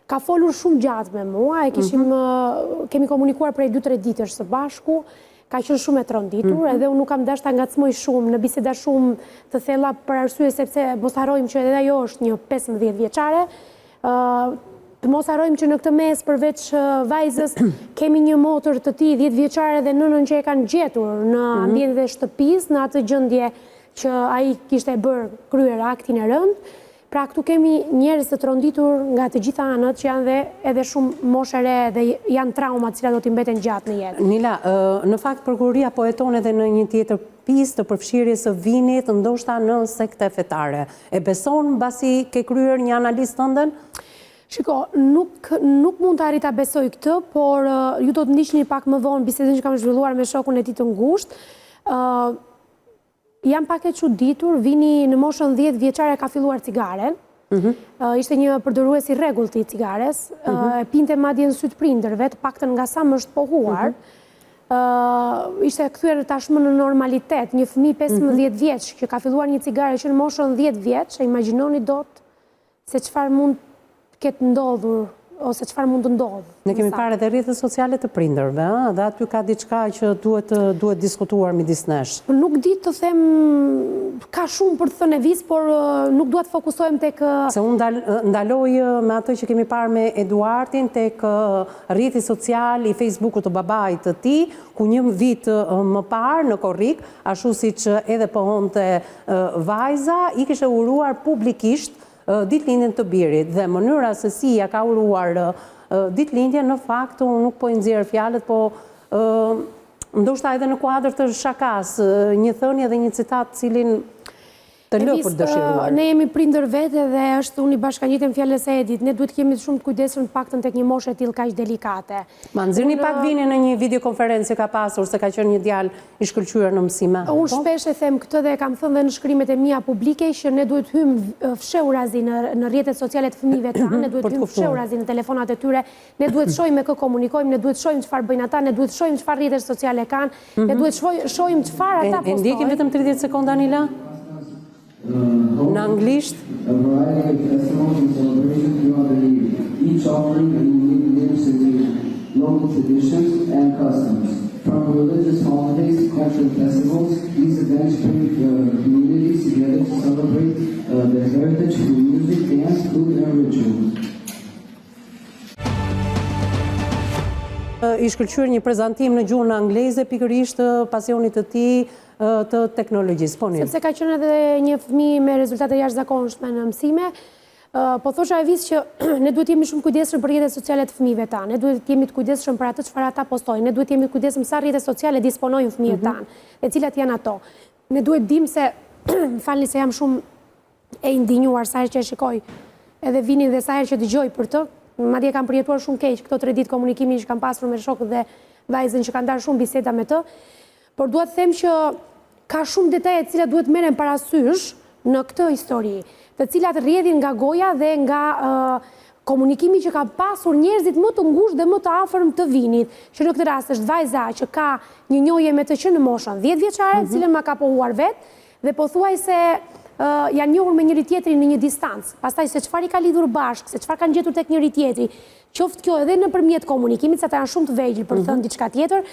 ka folur shumë gjatë me mua, kemi komunikuar prej 2-3 ditësh së bashku, ka qenë shumë e tronditur, edhe unë nuk kam dash ta ngacmoj shumë në biseda shumë të thella për arsye sepse mos harrojmë që edhe ajo është një 15 vjeçare. Të mos harrojmë që në këtë mes përveç vajzës kemi një motër të tij 10 vjeçare dhe nënën që e kanë gjetur në ambientin e shtëpisë në atë gjendje që ai kishte kryer aktin e rënd. Pra këtu kemi njerëz të tronditur nga të gjitha anët që janë dhe edhe shumë moshë e re dhe janë trauma të cilat do t'i mbeten gjatë në jetë. Nila, në fakt prokuroria po heton edhe në një tjetër pistë të përfshirjes së Vinit, ndoshta në sekte fetare. E beson mbasi ke kryer një analizë tënde? Shiko, nuk mund të arrit ta besoj këtë, por ju do të ndiqni pak më vonë bisedën që kam zhvilluar me shokun e tij të ngushtë. Jam pak e çuditur, Vini në moshën 10 vjeçare ka filluar cigaren. Ishte një përdorues i rregullt i cigares, e pinte madje në syt prindërve, të paktën nga sa më është pohuar. Ishte kthyer tashmë në normalitet, një fëmijë 15 vjeç që ka filluar një cigare që në moshën 10 vjeç, e imagjinoni dot se çfarë mund ketë ndodhur ose çfarë mund të ndodhë. Ne kemi parë edhe rrjetet sociale të prindërve, dhe aty ka diçka që duhet diskutuar midis nesh. Nuk di të them, ka shumë për të thënë vis, por nuk dua të fokusohem tek se unë ndaloj me atë që kemi parë me Eduardin tek rrjeti social i Facebookut të babait të tij, ku një vit më parë në Korrik, ashtu siç edhe pohonte vajza, i kishte uruar publikisht ditëlindjen të birit dhe mënyra se si ja ka uruar ditëlindjen në fakt unë nuk po i nxjerr fjalët, po ndoshta edhe në kuadër të shakas, një thënie dhe një citat cilin të lë për dëshiruar. Ne jemi prindër vetë dhe është unë i bashkangjitem fjalës së Edit. Ne duhet kemi shumë të kujdesshëm paktën tek një moshë e tillë kaq delikate. Ma nxirni pak Vini në një videokonferencë që ka pasur se ka qenë një djalë i shkëlqyer në mësime. Unë shpesh e them këtë dhe kam thënë dhe në shkrimet e mia publike që ne duhet hyjmë fshehurazi në rrjetet sociale të fëmijëve tanë, ne duhet hyjmë fshehurazi në telefonat e tyre, ne duhet shohim me kë komunikojmë, ne duhet shohim çfarë bëjnë ata, ne duhet shohim çfarë rrjete sociale kanë, ne duhet shohim çfarë ata postojnë. Ndjekim vetëm 30 sekonda Anila. Në anglisht. A variety of testimonies and celebrations throughout the year, each offering a unique glimpse into local traditions and customs. From religious holidays to cultural festivals, these events bring communities together to celebrate their heritage through music, dance, food, and rituals. I shkëlqyer një prezantim në gjuhën angleze pikërisht pasionit të tij të teknologjisë. Sepse ka qenë edhe një fëmijë me rezultate jashtëzakonshme në mësime, po thosha e vis që ne duhet jemi shumë kujdesshëm për rrjetet sociale të fëmijëve tanë, ne duhet jemi të kujdesshëm për atë çfarë ata postojnë, ne duhet jemi të kujdesshëm sa rrjete sociale disponojnë fëmijët tanë, e cilat janë ato. Ne duhet dim se, më falni se jam shumë e indinjuar sa herë që e shikoj edhe Vinin dhe sa herë që dëgjoj për të, madje kam përjetuar shumë keq këto 3 ditë komunikimin që kam pasur me shokët dhe vajzën që kanë darë shumë biseda me të, por duhet të them që ka shumë detaje të cilat duhet merren parasysh në këtë histori, të cilat rrjedhin nga goja dhe nga komunikimi që ka pasur njerëzit më të ngushtë dhe më të afërm të Vinit, që në këtë rast është vajza që ka një njohje me të që në moshën 10 vjeçare, cilën ma ka pohuar vetë, dhe pothuajse janë njohur me njëri tjetrin në një distancë. Pastaj se çfarë i ka lidhur bashkë, se çfarë kanë gjetur tek njëri tjetri, qoftë kjo edhe nëpërmjet komunikimit, se ata janë shumë të vegjël për të thënë diçka tjetër,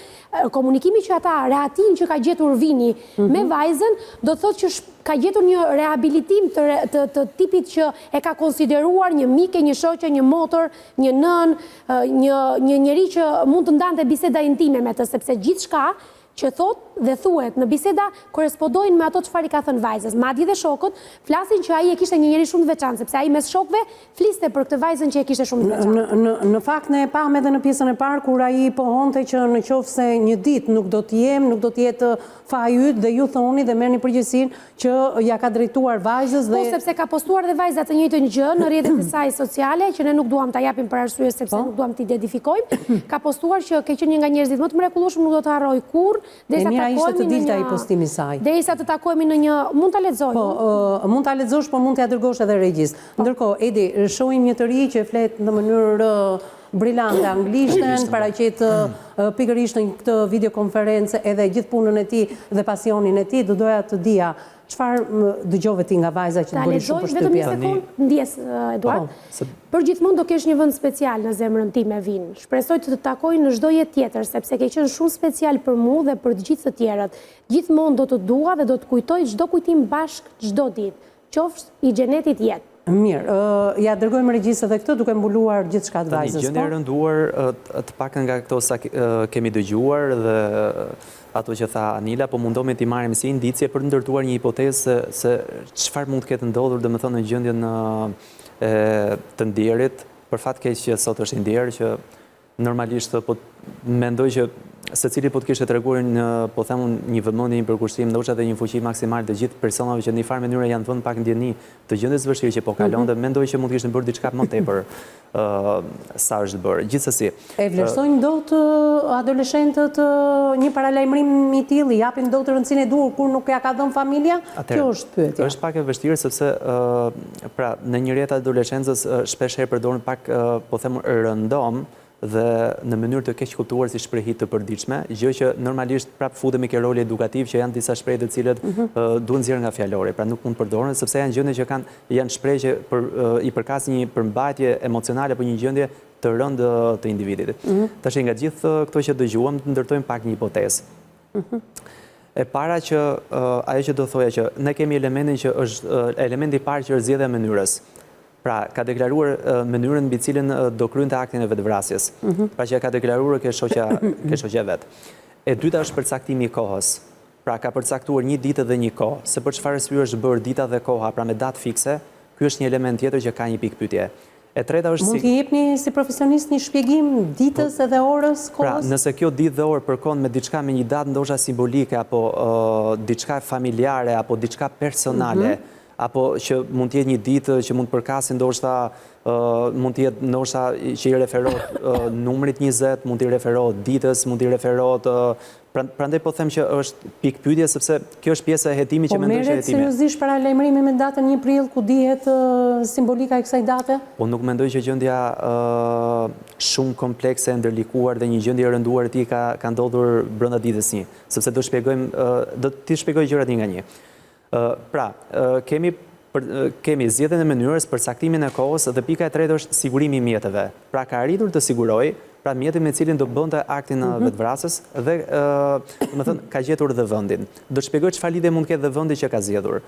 komunikimi që ata, rehatin që ka gjetur Vini me vajzën, do të thotë që ka gjetur një rehabilitim të tipit që e ka konsideruar një mike, një shoqe, një motor, një nën, një njeri që mund të ndante biseda intime me të, sepse gjithçka që thot dhe thuhet në biseda korespondojnë me ato çfarë i ka thënë vajzës. Madje dhe shokët flasin që ai e kishte një njeri shumë të veçantë, sepse ai mes shokëve fliste për këtë vajzën që e kishte shumë të veçantë. Në fakt ne e pam edhe në pjesën e parë kur ai pohonte që në qoftë se një ditë nuk do të jem, nuk do të jetë faji yt dhe ju thoni dhe merrni përgjegjësinë që ja ka drejtuar vajzës dhe Po sepse ka postuar dhe vajza të njëjtën gjë në rrjetet e saj sociale, që ne nuk duam ta japim për arsye sepse nuk duam t'i identifikojmë. Ka postuar që ke qenë një nga njerëzit më të mrekullueshëm, nuk do të harroj kurrë. Ishte të dilta i postimi saj. Derisa të takohemi në një, mund ta lexoj. Po, mund ta lexosh, por mund t'ia dërgosh edhe regjist. Ndërkohë, Edi, shohim një të ri që flet në mënyrë brillante anglishten, paraqet pikërisht në këtë videokonferencë edhe gjithë punën e tij dhe pasionin e tij, do doja të dija çfarë dëgjove ti nga vajza që të bëri shumë përshtypje. Vetëm një sekondë, ndjes Eduard. Për gjithmonë do kesh një vend special në zemrën time Vin. Shpresoj të të takoj në çdo jetë tjetër, sepse ke qenë shumë special për mua dhe për të gjithë të tjerët. Gjithmonë do të dua dhe do të kujtoj çdo kujtim bashk çdo ditë. Qofsh i xhenetit jetë. Mirë, ja dërgojmë regjistë edhe këtë duke mbuluar gjithçka të vajzës. Gjendja e rënduar, të pakën nga këto sa kemi dëgjuar dhe ato që tha Anila, po mundohemi t'i marrim si indicje për të ndërtuar një hipotezë se çfarë mund të ketë ndodhur, domethënë në gjendjen të ndjerit, për fat keq që sot është i ndjer, që normalisht po mendoj që secili po të kishte treguar po them një vëmendje, një përkushtim, ndoshta edhe një fuqi maksimale të gjithë personave që në një farë mënyrë janë vënë pak ndjeni të gjendjes vështirë që po kalon dhe mendoj që mund të kishte bërë diçka më tepër sa është bërë. Gjithsesi, e vlerësojnë dot adoleshentët një paralajmërim i tillë, japin dot rëndësinë e duhur kur nuk ja ka dhënë familja? Kjo është pyetja. Është pak e vështirë sepse pra në një rrjet adoleshencës shpesh herë përdoren pak po them rëndom dhe në mënyrë të keq kuptuar si shprehje të përditshme, gjë që normalisht prap futemi ke roli edukativ që janë disa shprehje të cilat duhen nxjerrë nga fjalori, pra nuk mund përdoren sepse janë gjendje që janë shprehje që i përkasin një përmbajtje emocionale apo një gjendje të rëndë të individit. Tash nga gjithë këto që dëgjuam, të ndërtojmë pak një hipotezë. E para që ajo që do thoja që ne kemi elementin që është elementi i parë që është zgjedhja e mënyrës. Pra, ka deklaruar mënyrën mbi cilën do kryente aktin e vetvrasjes. Pra që ka deklaruar ke shoqja vet. E dyta është përcaktimi i kohës. Pra, ka përcaktuar një ditë dhe një kohë. Se për çfarë arsye është bërë dita dhe koha, pra me datë fikse, ky është një element tjetër që ka një pikë pyetje. E treta është mund t'i jepni si profesionist një shpjegim ditës edhe orës, kohës? Pra, nëse kjo ditë dhe orë përkon me diçka me një datë ndoshta simbolike apo diçka familjare apo diçka personale, apo që mund të jetë një ditë që mund të përkasin ndoshta mund të jetë ndoshta që i referohet numrit 20, mund të referohet ditës, mund të referohet prandaj po them që është pikë pyetje sepse kjo është pjesa e hetimit që mendoj që hetimi. Po merret seriozisht paralajmërimi me datën 1 prill ku dihet simbolika e kësaj date? Po nuk mendoj që gjendja shumë komplekse, ndërlikuar dhe një gjendje e rënduar e tij ka ndodhur brenda ditës së 1, sepse do t'i shpjegoj gjërat një nga një. Pra, kemi zgjedhjen e mënyrës, përcaktimin e kohës dhe pika e tretë është sigurimi i mjeteve. Pra, ka arritur të siguroj, pra mjetin me cilin do bënte aktin e vetvrasjes dhe domethënë ka gjetur dhe vendin. Do të shpjegoj çfarë lidhje mund të ketë dhe vendi që ka zgjedhur.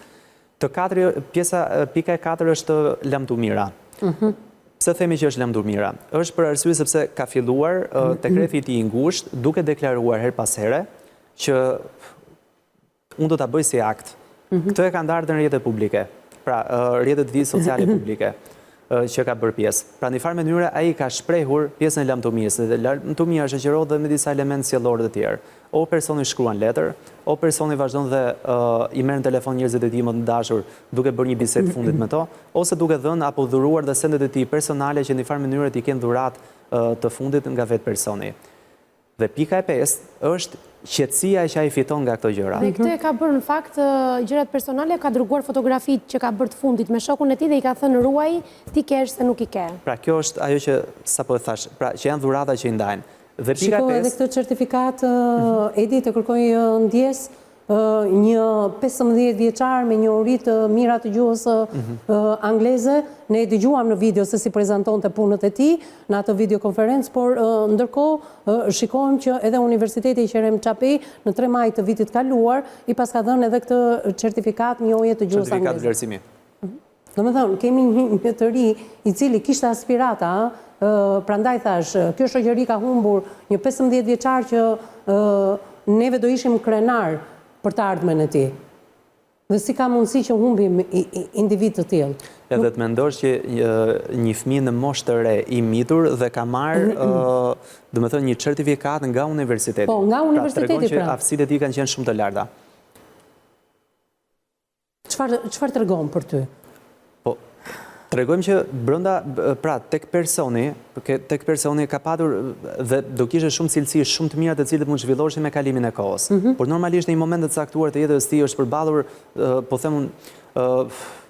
Pika e 4 është lamtumira. Pse themi që është lamtumira? Është për arsye sepse ka filluar tek rrethi i tij i ngushtë, duke deklaruar her pas here që unë do ta bëj si akt. Këtë e ka ndarë në rrjetet publike, pra rrjetet e tij sociale publike. që ka bërë pjesë. Pra në farë mënyre ai ka shprehur pjesën e lamtumisë dhe lamtumia shoqërohet dhe me disa elementë sjellore të tjerë. O personi shkruan letër, o personi vazhdon dhe i merr në telefon njerëzit e tij më të dashur duke bërë një bisedë fundit me to, ose duke dhënë apo dhuruar dhe sendet e tij personale që në farë mënyre t'i kenë dhuratë të fundit nga vetë personi. Dhe pika e 5 është qetësia që ai fiton nga këto gjëra. Dhe këtë e ka bërë në fakt gjërat personale, ka dërguar fotografitë që ka bërë të fundit me shokun e tij dhe i ka thënë ruaj, ti kesh se nuk i ke. Pra kjo është ajo që sapo e thash, pra që janë dhurata që i ndajnë. Dhe pika e 5 edhe këtë certifikat Edi të kërkoj ndjes një 15 vjeçar me një uri të mira të gjuhës angleze. Ne e dëgjuam në video se si prezantonte punët e tij në atë videokonferencë, por ndërkohë shikojmë që edhe Universiteti Qerem Çapi në 3 maj të vitit kaluar i paska dhënë edhe këtë certifikat njohje të gjuhës angleze. Certifikat vlerësimi. Domethënë, kemi një të ri i cili kishte aspirata, prandaj thash, kjo shoqëri ka humbur një 15 vjeçar që neve do ishim krenar për të ardhmen e tij. Dhe si ka mundësi që humbim individ të tillë? Edhe të mendosh që një fëmijë në moshë të re i mitur dhe ka marrë, domethënë një certifikat nga universiteti. Po, nga universiteti tregon që aftësitë e tij kanë qenë shumë të larta. Çfarë tregon për ty? Po, tregojmë që brenda, pra tek personi ka patur dhe do kishte shumë cilësi shumë të mira të cilët mund të zhvilloheshin me kalimin e kohës. Por normalisht në një moment të caktuar të jetës së tij është përballur, po them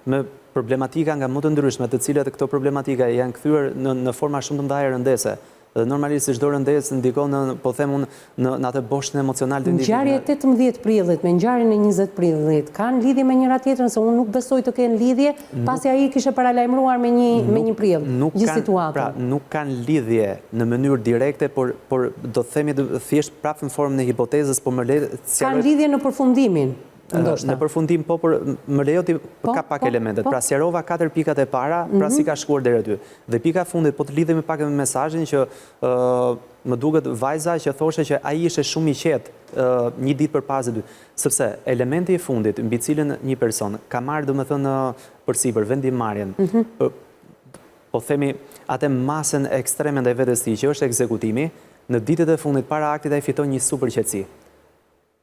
me problematika nga më të ndryshme, të cilat këto problematika janë kthyer në forma shumë të mëdha rëndese. Dhe normalisht çdo rëndesë ndikon në atë boshtin emocional të individit. Ngjarja e 18 prillit me ngjarjen e 20 prillit kanë lidhje me njëra tjetrën, se unë nuk besoj të kenë lidhje, pasi ai kishte paralajmëruar me një prill gjithë situatën. Pra, nuk kanë lidhje në mënyrë direkte, por do të themi thjesht prapë në formën e hipotezës, por më le kanë lidhje në përfundimin. Në përfundim, po, por më lejo ti ka pak elementet. Pra, sqarova 4 pikat e para, pra si ka shkuar deri aty. Dhe pika e fundit, po të lidhemi pak me mesazhin që më duket vajza që thoshte që ai ishte shumë i qetë një ditë përpara se dy, sepse elementi i fundit mbi cilën një person ka marrë domethënë përsipër vendimmarrjen, po themi atë masën ekstreme ndaj vetes tij që është ekzekutimi, në ditët e fundit para aktit ai fiton një super qetësi.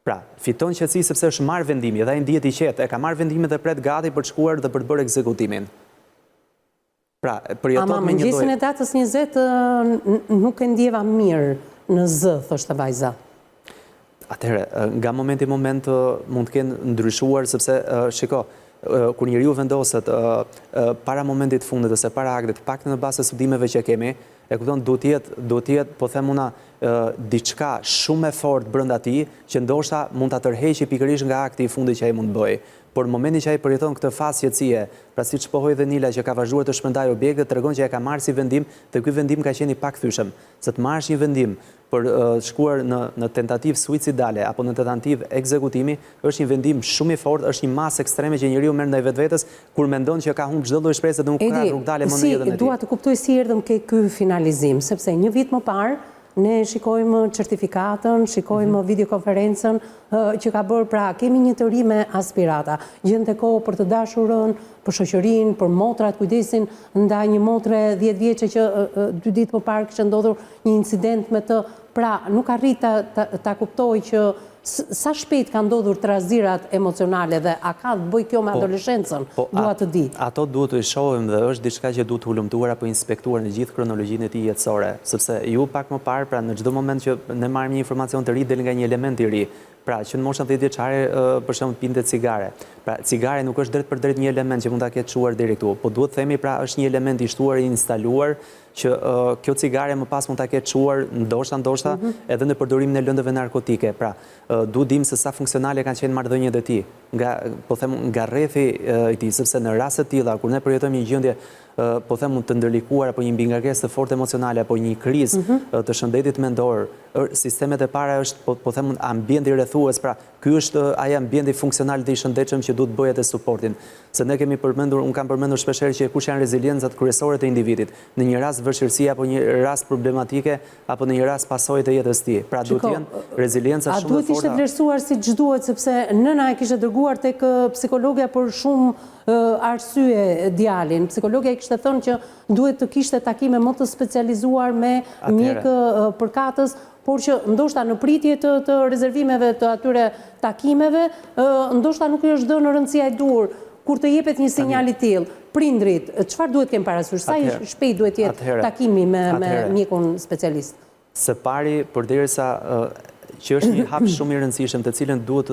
Pra, fiton qetësi sepse është marrë vendimi dhe ai ndihet i qetë, e ka marrë vendimin dhe pret gati për të shkuar dhe për të bërë ekzekutimin. Pra, përjeton me një lloj. Mëngjesin e datës 20 nuk e ndjeva mirë në zë, thoshte vajza. Atëherë, nga momenti në moment mund të kenë ndryshuar sepse shiko, kur njeriu vendoset para momentit fundit ose para aktit, pak në bazë të studimeve që kemi, e kupton, duhet të jetë, po them una, diçka shumë e fortë brenda tij që ndoshta mund ta tërheqë pikërisht nga akti i fundit që ai mund të bëjë. Por në momentin që ai përjeton këtë fazë qetësie, pra siç pohoi dhe Nila që ka vazhduar të shpërndajë objekte, tregon që e ka marrë si vendim dhe ky vendim ka qenë i pakthyeshëm. Se të marrësh një vendim për shkuar në tentativë suicidale apo në tentativë ekzekutimi është një vendim shumë i fortë, është një masë ekstreme që njeriu merr ndaj vetvetes kur mendon që ka humbur çdo lloj shpresë dhe nuk ka rrugdalë më në jetën e tij. Dua të kuptoj si erdhëm ke ky finalizim, sepse një vit më parë ne shikojmë certifikatën, shikojmë videokonferencën që ka bërë, pra kemi një të ri me aspirata. Gjente kohë për të dashurën, për shoqërinë, për motrat, kujdesin ndaj një motre 10 vjeçe që 2 ditë më parë kishte ndodhur një incident me të. Pra, nuk arrit ta kuptoj që sa shpejt ka ndodhur trazirat emocionale dhe a ka të bëj kjo me adoleshencën, dua të di. Ato duhet të shohim dhe është diçka që duhet të hulumtuar apo inspektuar në gjithë kronologjinë e tij jetësore, sepse ju pak më parë, pra në çdo moment që ne marrim një informacion të ri del nga një element i ri. Pra, që në moshën 10 vjeçare, për shembull, pinte cigare. Pra, cigare nuk është drejt për drejt një element që mund ta ketë çuar deri këtu, po duhet themi, pra, është një element i shtuar i instaluar që kjo cigare më pas mund ta ketë çuar ndoshta edhe në përdorimin e lëndëve narkotike. Pra, duhet dim se sa funksionale kanë qenë marrëdhëniet e tij, nga rrethi i tij, sepse në raste të tilla kur ne përjetojmë një gjendje po them të ndërlikuar apo një mbingarkesë të fortë emocionale apo një krizë të shëndetit mendor, sistemet e para është po them ambienti rrethues, pra ky është ai ambienti funksional dhe i shëndetshëm që duhet bëhet e suportin. Se ne kemi përmendur, unë kam përmendur shpeshherë që kush janë reziliencat kryesore të individit, në një rast vështirësi apo një rast problematike apo në një rast pasojë të jetës tij. Pra duhet të jenë rezilienca shumë të forta. A duhet ishte vlerësuar siç duhet, sepse nëna e kishte dërguar tek psikologja për shumë arsye djalin. Psikologja i kishte thënë që duhet të kishte takime më të specializuar me mjekë përkatës, por që ndoshta në pritje të rezervimeve të atyre takimeve, ndoshta nuk i është dhënë rëndësia e duhur. Kur të jepet një sinjal i tillë, prindrit, çfarë duhet kem parasysh? Sa i shpejt duhet jetë takimi me mjekun specialist? Së pari, përderisa që është një hap shumë i rëndësishëm, të cilën duhet,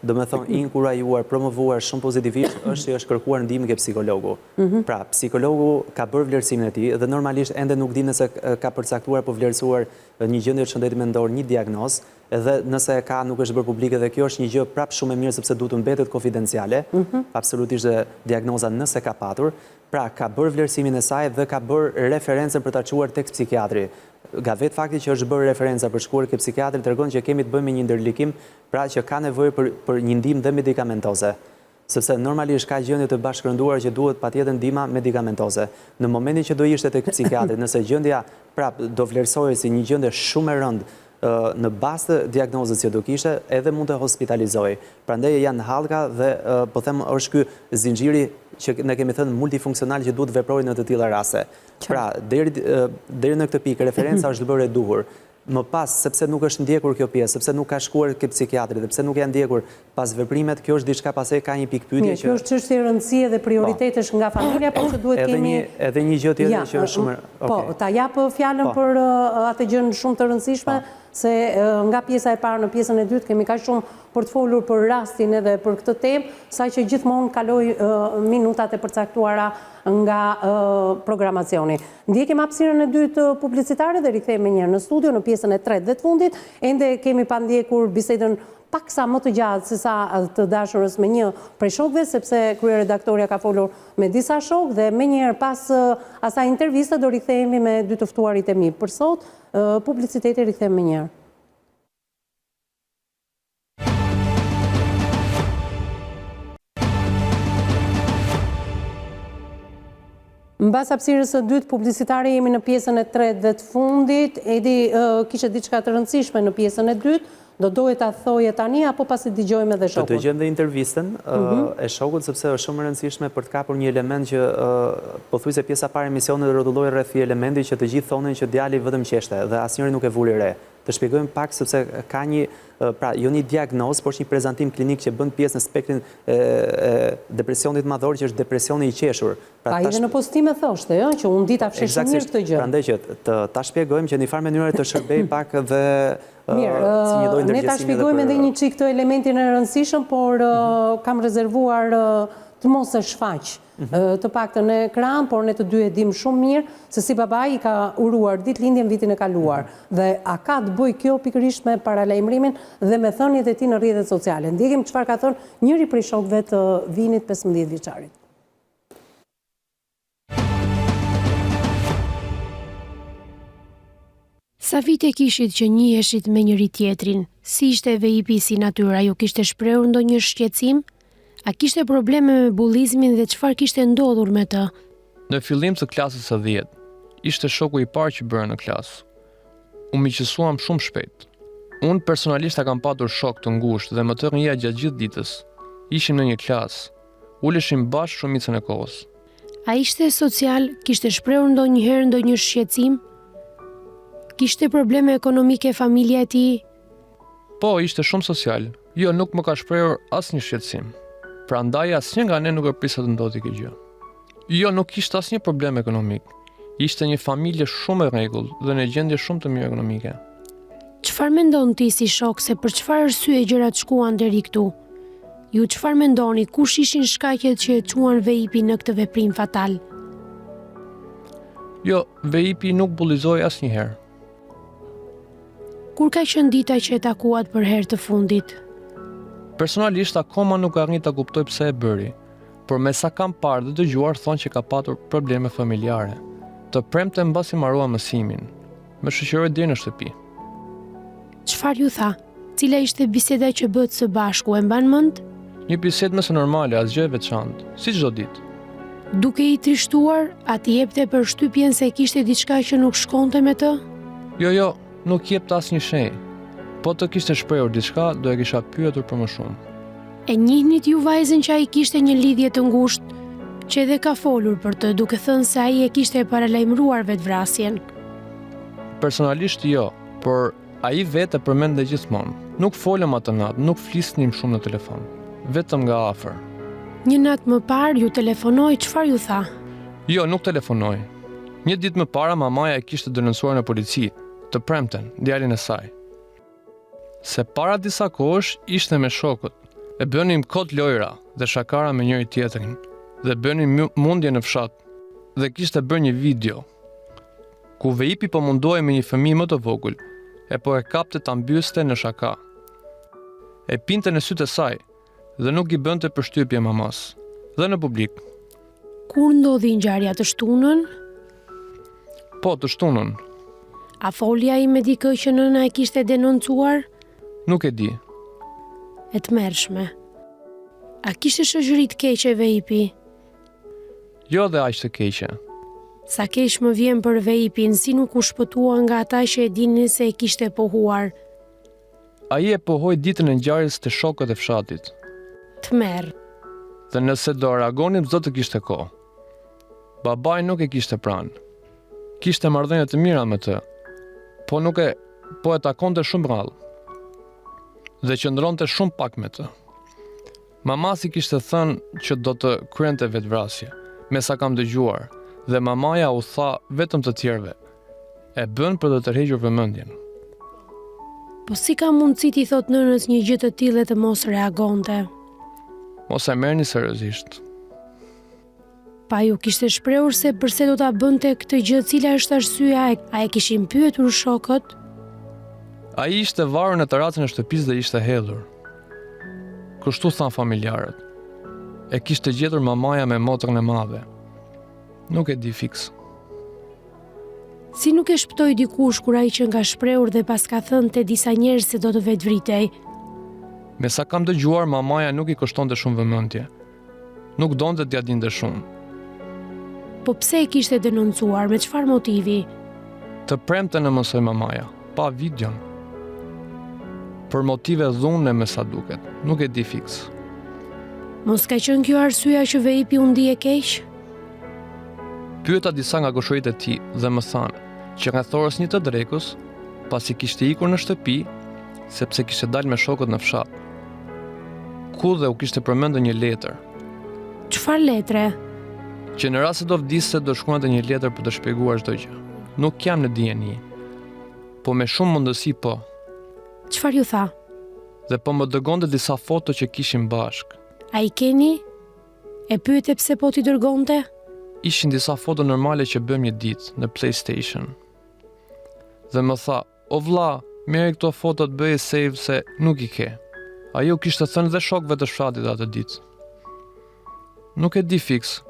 domethënë, inkurajuar, promovuar shumë pozitivisht, është që është kërkuar ndihmë ke psikologu. Pra, psikologu ka bërë vlerësimin e tij dhe normalisht ende nuk di nëse ka përcaktuar apo vlerësuar një gjendje të shëndetit mendor, një diagnozë, edhe nëse ka nuk është bërë publike dhe kjo është një gjë prapë shumë e mirë sepse duhet të mbetet konfidenciale, absolutisht dhe diagnoza nëse ka patur, pra ka bërë vlerësimin e saj dhe ka bërë referencën për ta çuar tek psikiatri. Nga vetë fakti që është bërë referenca për shkuar ke psikiatri tregon që kemi të bëjmë me një ndërlikim, pra që ka nevojë për një ndihmë dhe medikamentoze. Sepse normalisht ka gjendje të bashkërënduar që duhet patjetër ndihma medikamentoze. Në momentin që do ishte tek psikiatri, nëse gjendja prapë do vlerësohej si një gjendje shumë e rëndë në bazë të diagnozës që do kishte, edhe mund të hospitalizojë. Prandaj janë hallka dhe po them është ky zinxhiri që ne kemi thënë multifunksional që duhet veprojë në të tilla raste. Pra, deri në këtë pikë referenca është bërë e duhur. Më pas, sepse nuk është ndjekur kjo pjesë, sepse nuk ka shkuar ke psikiatri dhe pse nuk janë ndjekur pas veprimet, kjo është diçka pastaj ka një pikë pyetje që kjo është çështje e rëndësie dhe prioritetesh nga familja, por që duhet kemi edhe një gjë tjetër që është shumë. Po, ta jap fjalën për atë gjën shumë të rëndësishme, se nga pjesa e parë në pjesën e dytë kemi kaq shumë për të folur për rastin edhe për këtë temë, saqë gjithmonë kaloj minutat e përcaktuara nga programacioni. Ndjekim hapësirën e dytë publicitare dhe rikthehemi një herë në studio në pjesën e tretë dhe të fundit. Ende kemi pa ndjekur bisedën paksa më të gjatë se sa të dashurës me një prej shokëve, sepse kryeredaktoria ka folur me disa shokë dhe menjëherë pas asaj interviste do rikthehemi me dy të ftuarit e mi. Për sot, publiciteti rikthehemi më një herë. Mbas hapësirës së dytë publicitare jemi në pjesën e tretë dhe të fundit. Edi kishte diçka të rëndësishme në pjesën e dytë, do dohet ta thoje tani apo pasi dëgjojmë edhe shokun? Do dëgjojmë dhe intervistën e shokut sepse është shumë e rëndësishme për të kapur një element që pothuajse pjesa parë e misionit rrotulloi rreth elementit që të gjithë thonin që djali vetëm qeshte dhe asnjëri nuk e vuri re. Të shpjegojmë pak sepse ka një, pra jo një diagnozë, por një prezantim klinik që bën pjesë në spektrin e depresionit madhor, që është depresioni i qeshur. Pra edhe në postime thoshte, që unë di ta fshesh mirë këtë gjë. Prandaj që ta shpjegojmë që në një farë mënyrë të shërbej pak dhe mirë, ne ta shpjegojmë edhe një çik këtë elementin e rëndësishëm, por kam rezervuar të mos e shfaq të paktën në ekran, por ne të dy e dim shumë mirë se si babai i ka uruar ditëlindjen vitin e kaluar. Dhe a ka të bëjë kjo pikërisht me paralajmërimin dhe me thënjet e tij në rrjetet sociale. Ndjekim çfarë ka thënë njëri prej shokëve të Vinit 15 vjeçarit. Sa vite kishit që njiheshit me njëri tjetrin? Si ishte VIP si natyra? Jo kishte shprehur ndonjë shqetësim? A kishte probleme me bullizmin dhe çfarë kishte ndodhur me të? Në fillim të klasës së 10, ishte shoku i parë që bëra në klasë. U miqësuam shumë shpejt. Unë personalisht kam patur shok të ngushtë dhe më të rënja gjatë gjithë ditës. Ishim në një klasë. Uleshim bashkë shumicën e kohës. A ishte social? Kishte shprehur ndonjëherë ndonjë shqetësim? Kishte probleme ekonomike familja e tij? Po, ishte shumë social. Jo, nuk më ka shprehur asnjë shqetësim. Prandaj asnjë nga ne nuk e prisa të ndodhi kjo gjë. Jo, nuk kishte asnjë problem ekonomik. Ishte një familje shumë e rregull dhe në gjendje shumë të mirë ekonomike. Çfarë mendon ti si shok se për çfarë arsye gjërat shkuan deri këtu? Ju çfarë mendoni, kush ishin shkaqet që e çuan VIP në këtë veprim fatal? Jo, VIP nuk bullizoi asnjëherë. Kur ka qenë dita që e takuat për herë të fundit? Personalisht akoma nuk arrit ta kuptoj pse e bëri, por me sa kam parë dhe dëgjuar thonë që ka patur probleme familjare. Të premte mbasi mbarua mësimin. Më shoqëroi deri në shtëpi. Çfarë ju tha? Cila ishte biseda që bët së bashku, e mban mend? Një bisedë mëse normale, asgjë e veçantë, si çdo ditë. Duke i trishtuar, ati jepte përshtypjen se kishte diçka që nuk shkonte me të? Jo, nuk jepte asnjë shenjë. Po të kishte shprehur diçka, do e kisha pyetur për më shumë. E njihnit ju vajzën që ai kishte një lidhje të ngushtë, që edhe ka folur për të, duke thënë se ai e kishte paralajmëruar vetvrasjen. Personalisht jo, por ai vetë e përmendte gjithmonë. Nuk folëm atë natë, nuk flisnim shumë në telefon, vetëm nga afër. Një natë më parë ju telefonoi, çfarë ju tha? Jo, nuk telefonoi. Një ditë më para mamaja e kishte denoncuar në polici, të premten, djalin e saj. Se para disa kohësh ishte me shokët, e bënim kot lojra dhe shakara me njëri tjetrin, dhe bënim mundje në fshat, dhe kishte bërë një video, ku Veipi po mundohej me një fëmijë më të vogël, e po e kapte ta mbyste në shaka. E pinte në sytë e saj, dhe nuk i bënte përshtypje mamas, dhe në publik. Kur ndodhi ngjarja, të shtunën? Po, të shtunën, A foli ai me dikë që nëna e kishte denoncuar? nuk e di. E tmerrshme. A kishte shoqëri të keqe Veipi? Jo dhe aq të keqe. Sa keq më vjen për Veipin, si nuk u shpëtua nga ata që e dinin se e kishte pohuar. Ai e pohoi ditën e ngjarjes të shokët e fshatit. Tmerr. Dhe nëse do reagonim, s'do të kishte kohë. Babai nuk e kishte pranë. Kishte marrëdhënie të mira me të, po e takonte shumë rrallë. Dhe qëndronte shumë pak me të. Mamasi kishte thënë që do të kryente vetvrasje, me sa kam dëgjuar, dhe mamaja u tha vetëm të tjerëve. E bën për të tërhequr vëmendjen. Po si ka mundësi t'i thot nënës një gjë të tillë dhe të mos reagonte? Mos e merrni seriozisht. Pa ju kishte shprehur se pse do ta bënte këtë gjë, cila është arsyeja, a e kishin pyetur shokët? Ai ishte varur në terracën e shtëpisë dhe ishte hedhur. Kështu than familjarët. E kishte gjetur mamaja me motrën e madhe. Nuk e di fiks. Si nuk e shpëtoi dikush kur ai që nga shprehur dhe pas ka thënë te disa njerëz se do të vetvritej? Me sa kam dëgjuar, mamaja nuk i kushtonte shumë vëmendje. Nuk donte t'ia dinte shumë. Po pse e kishte denoncuar, me çfarë motivi? Të premten e mësoi mamaja, pa videon. Për motive dhune me sa duket, nuk e di fiks. Mos ka qenë kjo arsyeja që Veipi u ndije keq? Pyeta disa nga kushërit e tij dhe më thanë që rreth orës 1 të drekës, pasi kishte ikur në shtëpi, sepse kishte dalë me shokët në fshat, ku dhe u kishte përmendur një letër, Çfarë letre? që në rast se do vdiste do shkruante një letër për të shpjeguar çdo gjë. Nuk jam në dijeni, po me shumë mundësi po, Çfarë ju tha? dhe po më dërgonte disa foto që kishim bashk. A i keni? E pyete pse po t'i dërgonte? Ishin disa foto normale që bëm një ditë në PlayStation. Dhe më tha, o vlla, merri këto foto të bëje save se nuk i ke. Ai u kishte thënë dhe shokëve të fshatit atë ditë. Nuk e di fiks,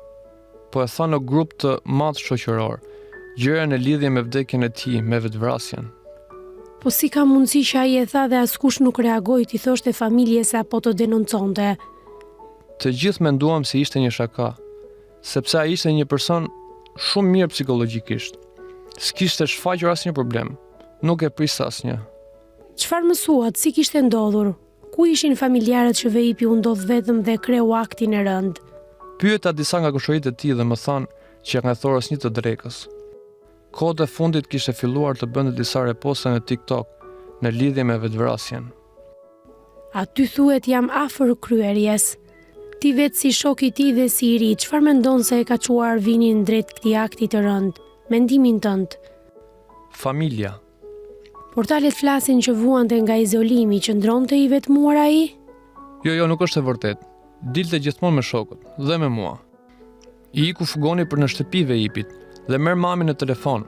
po e tha në grup të madh shoqëror, gjëra në lidhje me vdekjen e tij, me vetvrasjen. Po si ka mundësi që ai e tha dhe askush nuk reagoi, t'i thoshte familjes se apo të denonconte? Të gjithë menduam se ishte një shaka, sepse ai ishte një person shumë mirë psikologjikisht. S'kishte shfaqur asnjë problem, nuk e priste asnjë. Çfarë mësuat, si kishte ndodhur? Ku ishin familjarët që Veipi u ndodh vetëm dhe kreu aktin e rënd? Pyeta disa nga kushëritë e tij dhe më thanë që rreth orës 1 të drekës. Kohët e fundit kishte filluar të bënte disa reposte në TikTok në lidhje me vetvrasjen. A ty thuhet jam afër kryerjes? Ti vetë si shok i tij dhe si i ri, çfarë mendon se e ka çuar Vinin drejt këtij akti të rënd? Mendimin tënd? Familja. Portalet flasin që vuante nga izolimi, që ndronte i vetmuar ai? Jo, nuk është e vërtet. Dilte gjithmonë me shokët dhe me mua. I iku fugoni për në shtëpi Veipit dhe merr mamin në telefon.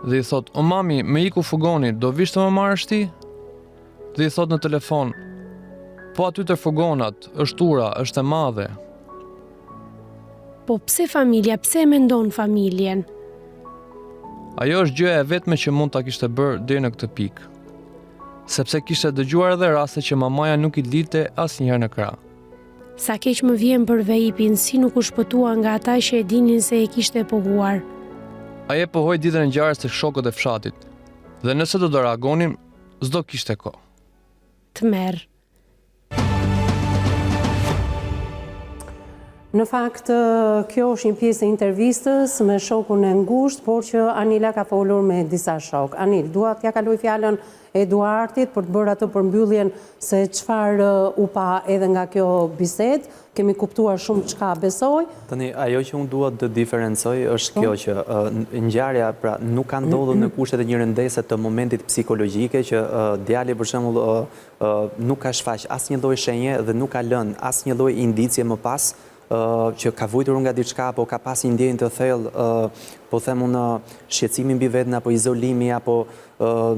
Dhe i thot, o mami, me iku fugoni, do vish të më marrësh ti? Dhe i thot në telefon, po aty të fugonat, është ura, është e madhe. Po pse familja, pse mendon familjen? Ajo është gjëja e vetme që mund ta kishte bërë deri në këtë pikë. sepse kishte dëgjuar edhe raste që mamaja nuk i lidte asnjëherë në krah. Sa keq më vjen për Veipin, si nuk u shpëtua nga ata që e dinin se e kishte pohuar. Ai e pohoi ditën e ngjarjes tek shokët e fshatit, dhe nëse do të reagonin, s'do kishte kohë. Tmerr. Në fakt, kjo është një pjesë e intervistës me shokun e ngushtë, por që Anila ka folur me disa shok. Anil, dua t'ja kaloj fjalën Eduardit për të bërë atë përmbylljen se çfarë u pa edhe nga kjo bisedë. Kemi kuptuar shumë çka besoj. Tani, ajo që unë dua të diferencoj është kjo që ngjarja pra nuk ka ndodhur në kushtet e një rëndese të momentit psikologjike që djali për shembull nuk ka shfaq asnjë lloj shenje dhe nuk ka lënë asnjë lloj indicie më pas që ka vujtur nga diçka, apo ka pas një ndjenjë të thellë, po them unë, shqetësimi mbi veten apo izolimi apo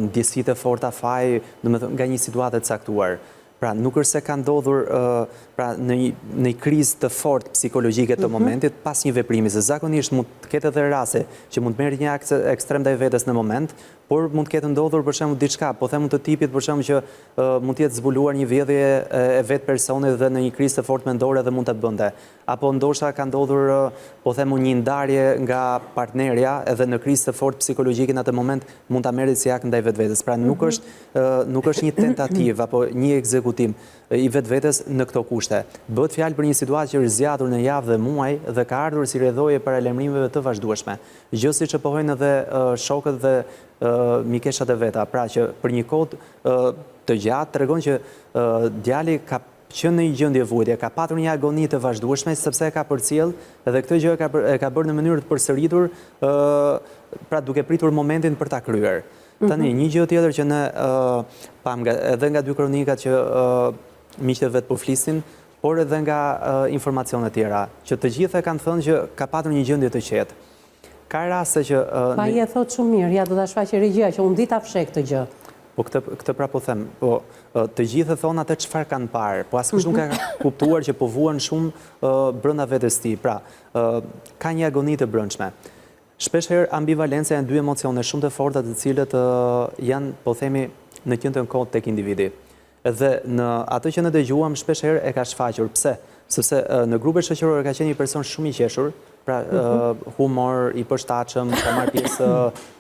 ndjesitë e forta faj, domethënë nga një situatë e caktuar. Pra nuk është se ka ndodhur pra në një krizë të fortë psikologjike të momentit pas një veprimi, se zakonisht mund të ketë edhe raste që mund të merret një akt ekstrem ndaj vetes në moment, por mund të ketë ndodhur për shembull diçka, po them të tipit për shembull që mund të jetë zbuluar një vjedhje e vet personit dhe në një krizë të fortë mendore dhe mund ta bënte. Apo ndoshta ka ndodhur po them një ndarje nga partnerja edhe në krizë të fortë psikologjike në atë moment mund ta merret si akt ndaj vetvetes. Pra nuk është një tentativë apo një ekzekutim i vetvetes në këto kushte. Bëhet fjalë për një situatë që është zgjatur në javë dhe muaj dhe ka ardhur si rrjedhoje para lajmërimeve të vazhdueshme. Gjë siç e pohojnë edhe shokët dhe mikeshat e veta, pra që për një kohë të gjatë tregon që djali ka qenë në një gjendje vujtje, ka patur një agoni të vazhdueshme sepse e ka përcjell dhe këtë gjë e ka bërë në mënyrë të përsëritur, pra duke pritur momentin për ta kryer. Tani, një gjë tjetër që ne pam edhe nga dy kronikat që miqtë vet po flisin, por edhe nga informacione tjera, që të gjitha kanë thënë që ka patur një gjendje të qetë. Ka raste që Pa i e thot shumë mirë, ja do ta shfaqë regjia që unë dita fsheh këtë gjë. Po këtë pra po them, po të gjithë thonë atë çfarë kanë parë, po askush nuk ka kuptuar që po vuan shumë brenda vetes tij. Pra, ka një agoni të brendshme. Shpeshherë ambivalencia janë dy emocione shumë të forta të cilët janë, po themi, në qendrën kohë tek individi. Edhe në atë që ne dëgjuam shpeshherë e ka shfaqur. Pse? Sepse në grupe shoqërore ka qenë një person shumë i qeshur, pra humor i përshtatshëm, ka marrë pjesë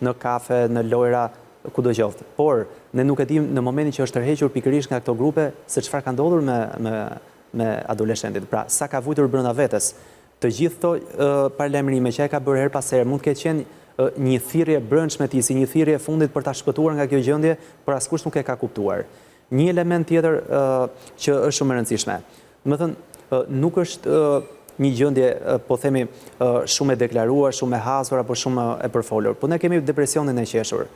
në kafe, në lojra, kudo qoftë. Por ne nuk e dim në momentin që është tërhequr pikërisht nga këto grupe se çfarë ka ndodhur me adoleshentit. Pra, sa ka vujtur brenda vetes. Të gjithë këto paralajmërime që ai ka bërë her pas here mund të ketë qenë një thirrje brendshme tij, si një thirrje e fundit për ta shpëtuar nga kjo gjendje, por askush nuk e ka kuptuar. Një element tjetër që është shumë e rëndësishme. Domethënë, nuk është një gjendje, po themi, shumë e deklaruar, shumë e hasur apo shumë e përfolur. Po ne kemi depresionin e qeshur,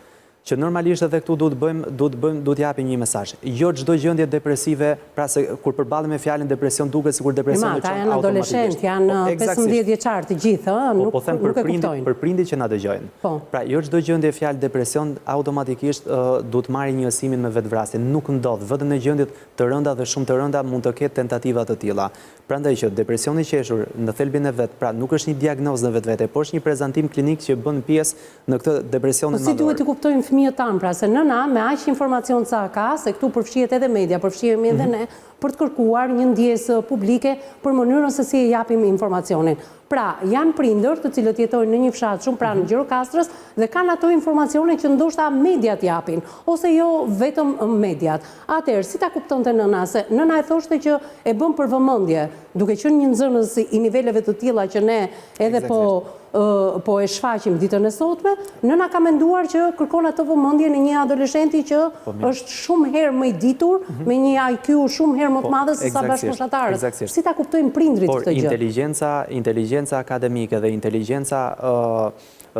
që normalisht edhe këtu duhet të japim një mesazh. Jo çdo gjendje depresive, pra se kur përballim me fjalën depresion duket sikur depresioni çon automatikisht. Janë adoleshent, janë 15 vjeçar të gjithë, nuk e kuptojnë. Për prindit që na dëgjojnë. Pra, jo çdo gjendje fjalë depresion automatikisht duhet marrë njësimin me vetvrasje. Nuk ndodh, vetëm në gjendjet të rënda dhe shumë të rënda mund të ketë tentativa të tilla. Prandaj që depresioni i qeshur në thelbin e vet, pra nuk është një diagnozë në vetvete, por është një prezantim klinik që bën pjesë në këtë depresionin madhor. Si duhet të kuptojnë fëmijët tanë, pra se nëna me aq informacion sa ka, se këtu përfshihet edhe media, përfshihemi edhe ne, për të kërkuar një ndjesë publike për mënyrën se si e japim informacionin. Pra, janë prindër të cilët jetojnë në një fshat shumë pranë Gjirokastrës dhe kanë ato informacione që ndoshta mediat japin, ose jo vetëm mediat. Atëherë, si ta kuptonte nëna, se nëna e thoshte që e bën për vëmendje, duke qenë një nxënës i niveleve të tilla që ne edhe po e shfaqim ditën e sotme, nëna ka menduar që kërkon atë vëmendje në një adoleshenti që është shumë herë më i ditur, me një IQ shumë herë më të madhe se sa bashkëfushatarët. Si ta kuptojnë prindrit këtë gjë? Por inteligjenca akademike dhe inteligjenca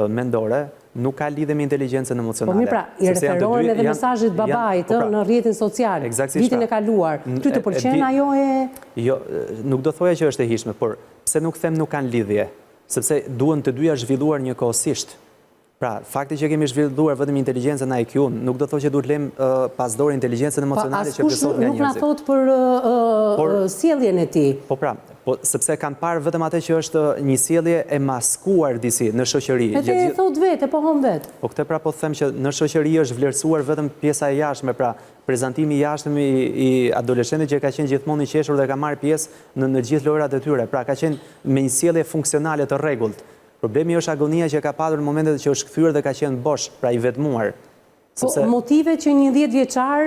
mendore nuk ka lidhje me inteligjencën emocionale. Po mirë, pra, i referohen edhe mesazhet babait në rrjetin social, vitin e kaluar. Ty të pëlqen ajo e... Jo, nuk do thoja që është e hishme, por pse nuk them nuk kanë lidhje? Sepse duhen të dyja zhvilluar njëkohësisht. Pra, fakti që kemi zhvilluar vetëm inteligjencën IQ-n, nuk do të thotë që duhet lëm pas dorë inteligjencën emocionale që plotësohet nga nuk na njerëzit. thot për sjelljen e tij. Po pra, sepse kanë parë vetëm atë që është një sjellje e maskuar disi në shoqëri. Edhe e thot vetë, po hon vetë. Po këtë pra po them që në shoqëri është vlerësuar vetëm pjesa e jashtme, pra prezantimi i jashtëm i adoleshentit që ka qenë gjithmonë i qeshur dhe ka marrë pjesë në gjithë lojrat e tyre. Pra ka qenë me një sjellje funksionale të rregullt. Problemi është agonia që ka padur në momentet që është kthyer dhe ka qenë bosh, pra i vetmuar. Po motive që një 10 vjeçar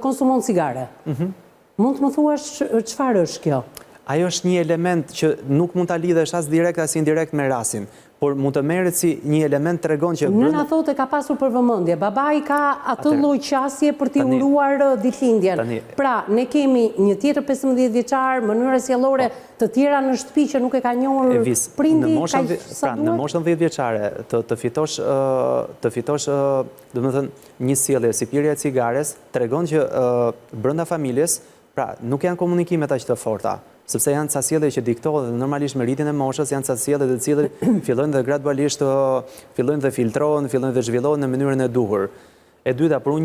konsumon cigare. Mund të më thuash çfarë është kjo? Ajo është një element që nuk mund ta lidhesh as direkt as indirekt me rastin, por mund të merret si një element tregon që Nëna thotë ka pasur për vëmendje. Babai ka atë lloj qasje për t'i uruar ditëlindjen. Pra, ne kemi një tjetër 15 vjeçar, mënyra sjellore të tjera në shtëpi që nuk e ka njohur prindi kaq sa duhet. Në moshën 10 vjeçare të fitosh, domethënë, një sjellje si pirja e cigares tregon që brenda familjes, pra, nuk janë komunikimet aq të forta. Sepse janë ca sjellje që diktohet normalisht me rritjen e moshës, janë ca sjellje të cilat fillojnë dhe gradualisht fillojnë dhe filtrohen, fillojnë dhe zhvillohen në mënyrën e duhur. E dyta, por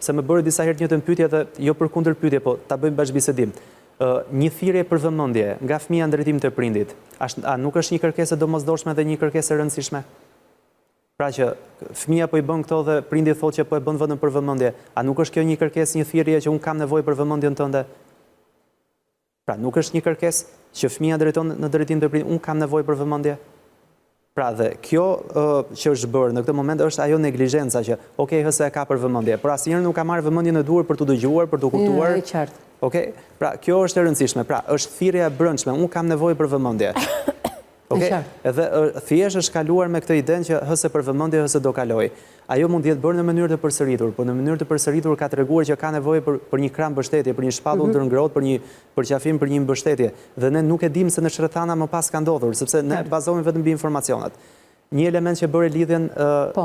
se më bëri disa herë njëjtën pyetje dhe jo për kundër pyetje, po ta bëjmë bashkëbisedim. Një thirrje për vëmendje nga fëmia në drejtim të prindit, a nuk është një kërkesë domosdoshme dhe një kërkesë e rëndësishme? Pra që fëmia po i bën këto dhe prindi thotë që po e bën vetëm për vëmendje, a nuk është kjo një kërkesë, një thirrje që un kam nevojë për vëmendjen tënde? Pra, nuk është një kërkesë që fëmia drejton në drejtim të prindit, un kam nevojë për vëmendje? Pra, dhe kjo që është bërë në këtë moment është ajo neglizhenca që, okej, hëse e ka për vëmendje, por asnjëherë nuk ka marrë vëmendjen e duhur për të dëgjuar, për të kuptuar. Okej, pra, kjo është e rëndësishme. Pra, është thirrja e brendshme, un kam nevojë për vëmendje. Okej, edhe thjesht është kaluar me këtë idenë që hëse për vëmendje, hëse do kaloj. Ajo mund të jetë bërë në mënyrë të përsëritur, por në mënyrë të përsëritur ka treguar që ka nevojë për një kram mbështetje, për një shpatull të ngrohtë, për një përqafim, për një mbështetje. Dhe ne nuk e dimë se në Shrethana më pas ka ndodhur, sepse ne bazohemi vetëm mbi informacionet. Një element që bëri lidhjen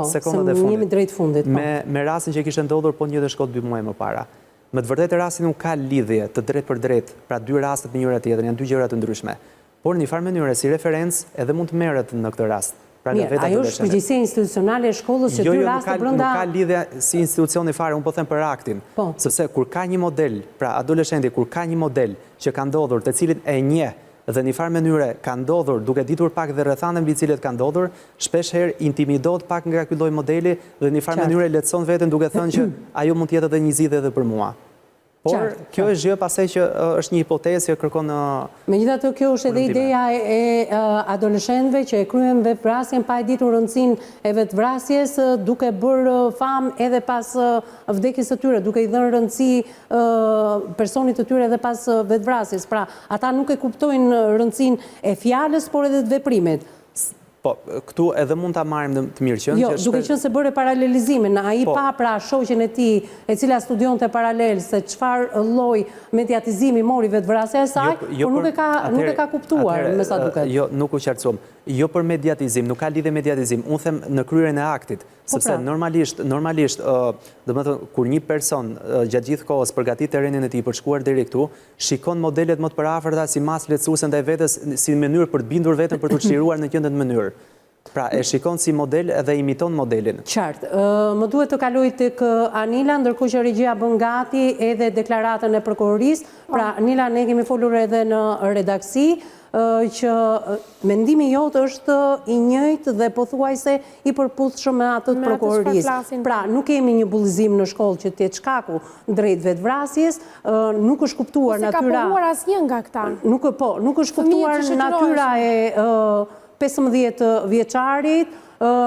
sekondat e fundit. Me rastin që kishte ndodhur po një dhe shkot 2 muaj më para. Me të vërtetë rasti nuk ka lidhje të drejt për drejt, pra 2 rastet me njëra tjetrën, janë 2 gjëra të ndryshme. Por në një farë mënyrë si referencë edhe mund të merret në këtë rast. Mirë, ajo është përgjegjësia institucionale e shkollës që 2 raste brenda. Nuk ka lidhje si institucioni fare, unë po them për aktin. Sepse kur ka një model, pra adoleshenti, kur ka një model që ka ndodhur, të cilit e njeh dhe në një farë mënyre ka ndodhur duke ditur pak dhe rrethanën mbi cilet ka ndodhur, shpesh herë intimidohet pak nga ky lloj modeli dhe në një farë mënyre lehtëson veten duke thënë që ajo mund të jetë edhe një zgjidhje edhe për mua. Por kjo është gjë pastaj që është një hipotezë që kërkon Megjithatë kjo është edhe ideja e adoleshentëve që e kryen vetvrasjen pa e ditur rëndësinë e vetvrasjes, duke bërë famë edhe pas vdekjes së tyre, duke i dhënë rëndësi personit të tyre edhe pas vetvrasjes. Pra, ata nuk e kuptojnë rëndësinë e fjalës, por edhe të veprimit. Po, këtu edhe mund ta marrim të mirë qenë. Jo, duke qenë se bëre paralelizimin, ai pa pra shoqen e tij, e cila studionte paralel se çfarë lloj mediatizimi mori vetvrasja e saj, por nuk e ka kuptuar me sa duket. Jo, nuk u qartësuam. Jo për mediatizim, nuk ka lidhje mediatizim. Unë them në kryerjen e aktit, sepse normalisht, domethënë kur një person gjatë gjithë kohës përgatit terrenin e tij për shkuar deri këtu, shikon modelet më të përafërta si mas lehtësuese ndaj vetes, si mënyrë për të bindur veten për të çliruar në qendër të mënyrë. Pra, e shikon si model edhe imiton modelin. Qartë. Më duhet të kaloj tek Anila, ndërkohë që regjia bën gati edhe deklaratën e prokurorisë. Pra, Anila, ne kemi folur edhe në redaksi që mendimi jot është i njëjtë dhe pothuajse i përputhshëm me atë të prokurorisë. Pra, nuk kemi një bullizim në shkollë që të jetë shkaku drejt vetvrasjes, nuk është kuptuar natyra. Se ka pohuar asnjë nga këta. Nuk është kuptuar natyra e 15 vjeçarit,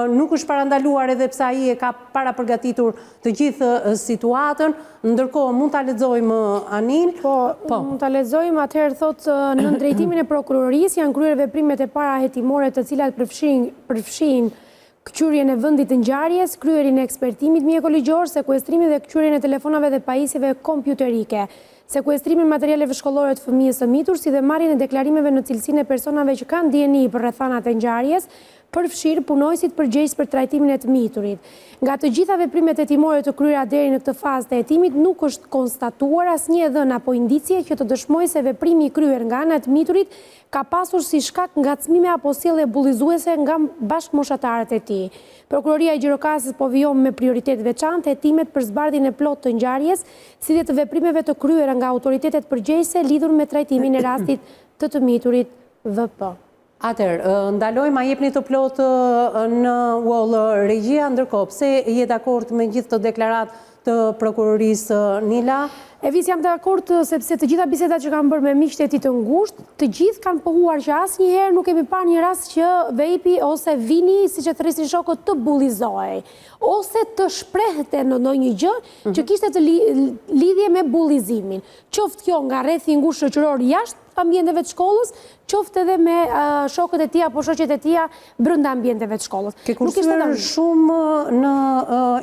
nuk është parandaluar edhe pse ai e ka para përgatitur të gjithë situatën, ndërkohë mund ta lexojmë Anil. Po, mund ta lexojmë, atëherë thotë në drejtimin e prokurorisë janë kryer veprimet e para hetimore të cilat përfshin kthyrjen e vendit të ngjarjes, kryerjen e ekspertimit mjekoligjor, sekuestrimin dhe kthyrjen e telefonave dhe pajisjeve kompjuterike, sekuestrimin materialeve shkollore të fëmijës së mitur, si dhe marrjen e deklarimeve në cilësinë e personave që kanë dieni për rrethanat e ngjarjes, përfshirë punojësit përgjegjës për trajtimin e të miturit. Nga të gjitha veprimet hetimore të kryera deri në këtë fazë të hetimit, nuk është konstatuar asnjë dhënë apo indicie që të dëshmojë se veprimi i kryer nga ana e të miturit ka pasur si shkak ngacmime apo sjellje bullizuese nga bashkëmoshatarët e tij. Prokuroria e Gjirokastës po vijon me prioritet veçantë hetimet për zbardhjen e plotë të ngjarjes, si dhe të veprimeve të kryera nga autoritetet përgjegjëse lidhur me trajtimin e rastit të miturit VP. Atëherë, ndalojmë, a jepni të plotë në Wall Regjia, ndërkohë, pse je dakord me gjithë të deklarat të prokurorisë Nila? Evis, jam dakord sepse të gjitha bisedat që kam bërë me miqtë e tij të ngushtë, të gjithë kanë pohuar që asnjëherë nuk kemi parë një rast që Vejpi ose Vini, siç e thrisin shokët, të bullizohej, ose të shprehte në ndonjë gjë që kishte të lidhje me bullizimin. Qoftë kjo nga rrethi i ngushtë shoqëror jashtë ambienteve të shkollës, qoftë edhe me shokët e tij apo shoqet e tij brenda ambienteve të shkollës. Ke kursyer shumë në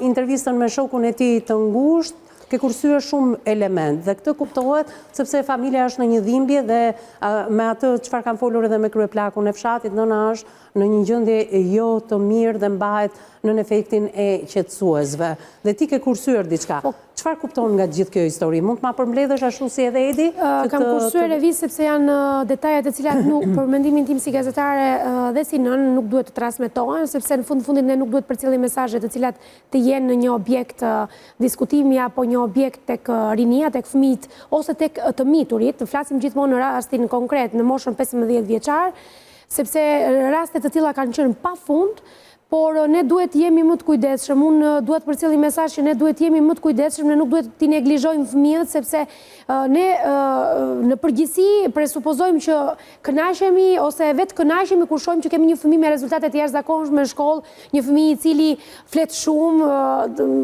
intervistën me shokun e tij të ngushtë, ke kursyer shumë element dhe këtë kuptohet sepse familja është në një dhimbje dhe me atë çfarë kanë folur edhe me kryeplakun e fshatit, nëna është në një gjendje jo të mirë dhe mbahet në efektin e qetësuesve. Dhe ti ke kursyer diçka. Çfarë kupton nga gjithë kjo histori? Mund të ma përmbledhësh ashtu si edhe Edi? Kam kursyer Evis sepse janë detajet të cilat nuk, për mendimin tim si gazetare dhe si nën, nuk duhet të transmetohen, sepse në fundit ne nuk duhet përcjellim mesazhe të cilat të jenë në një objekt diskutimi apo një objekt tek rinia, tek fëmijët ose tek të miturit. Të flasim gjithmonë në rastin konkret, në moshën 15 vjeçar, sepse rastet të tilla kanë qenë pafund. Por ne duhet jemi më të kujdesshëm. Unë duhet përcjellim mesazh që ne duhet jemi më të kujdesshëm, ne nuk duhet t'i neglizhojmë fëmijët, sepse ne në përgjithësi presupozojmë që kënaqemi ose vetë kënaqemi kur shohim që kemi një fëmijë me rezultate të jashtëzakonshme në shkollë, një fëmijë i cili flet shumë,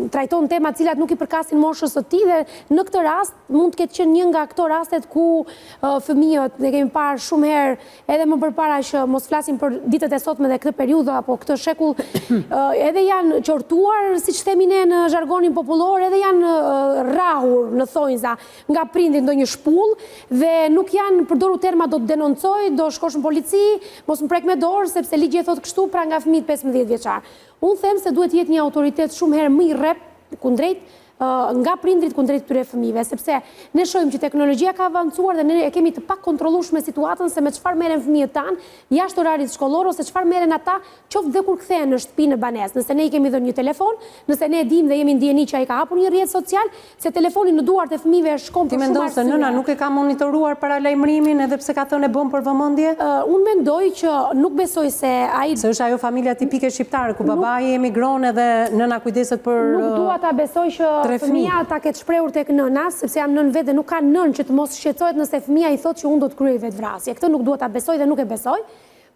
trajton tema të cilat nuk i përkasin moshës së tij dhe në këtë rast mund të ketë qenë një nga ato rastet ku fëmijët, ne kemi parë shumë herë edhe më përpara që mos flasim për ditët e sotme dhe këtë periudhë apo këtë shekull, edhe janë qortuar, siç themi ne në zhargonin popullor, edhe janë rrahur në thonjza nga prindit ndonjë shpull dhe nuk janë përdorur terma do të denoncoj, do shkosh në polici, mos më prek me dorë sepse ligji e thotë kështu, pra nga fëmijët 15 vjeçar. Unë them se duhet jetë një autoritet shumë herë më i rrep kundrejt nga prindrit kundrejt këtyre fëmijëve, sepse ne shohim që teknologjia ka avancuar dhe ne e kemi të pakontrollueshme situatën se me çfarë merren fëmijët tan jashtë orarit shkollor ose çfarë merren ata qoftë dhe kur kthehen në shtëpi në banesë. Nëse ne i kemi dhënë një telefon, nëse ne e dimë dhe jemi ndjeni që ai ka hapur një rrjet social, se telefoni në duart e fëmijëve shkon për shumë arsye. Ti mendon se nëna nuk e ka monitoruar paralajmërimin edhe pse ka thënë e bën për vëmendje? Unë mendoj që nuk besoj se ai se është ajo familja tipike shqiptare ku babai emigron edhe nëna kujdeset për nuk dua ta besoj që fëmia ta ketë shprehur tek nëna, sepse jam nën vetë dhe nuk ka nën që të mos shqetësohet nëse fëmia i thotë që unë do të kryej vetvrasje. Këtë nuk dua ta besoj dhe nuk e besoj,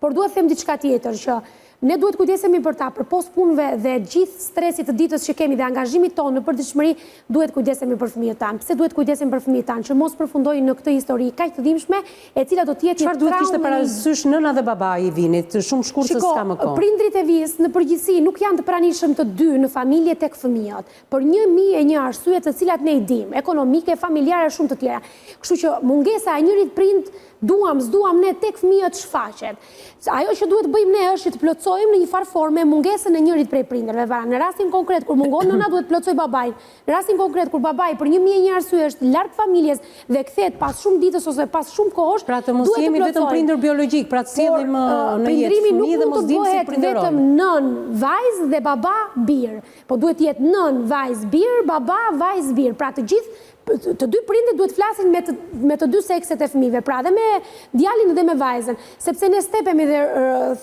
por duhet të them diçka tjetër që ne duhet kujdesemi për ta, për post punëve dhe gjithë stresit të ditës që kemi dhe angazhimit tonë në përditshmëri, duhet kujdesemi për fëmijët tanë. Pse duhet kujdesemi për fëmijët tanë? Që mos përfundojnë në këtë histori kaq të dhimbshme, e cila do të jetë çfarë duhet kishte parasysh nëna dhe babai i Vinit, shumë shkurt se s'ka më kohë. Prindrit e Vis në përgjithësi nuk janë të pranishëm të dy në familje tek fëmijët, për 1001 arsye të cilat ne i dimë, ekonomike, familjare, shumë të tjera. Kështu që mungesa e njërit prind s'duam ne tek fëmijët shfaqet. Ajo që duhet bëjmë ne është që të plotësojmë në një farë forme mungesën e njërit prej prindërve. Në rastin konkret kur mungon nëna duhet plotësoj babain. Në rastin konkret kur babai për 1001 arsye është larg familjes dhe kthehet pas shumë ditës ose pas shumë kohësh, pra të mos jemi vetëm prindër biologjik, pra të sjellim në jetë fëmijë dhe mos dimë si prindërojmë. Vetëm nën, vajzë dhe baba bir, po duhet jetë nën, vajzë bir, baba, vajzë bir. Pra të gjithë të dy prindët duhet flasin me të dy sekset e fëmijëve, pra dhe me djalin dhe me vajzën, sepse ne stepemi dhe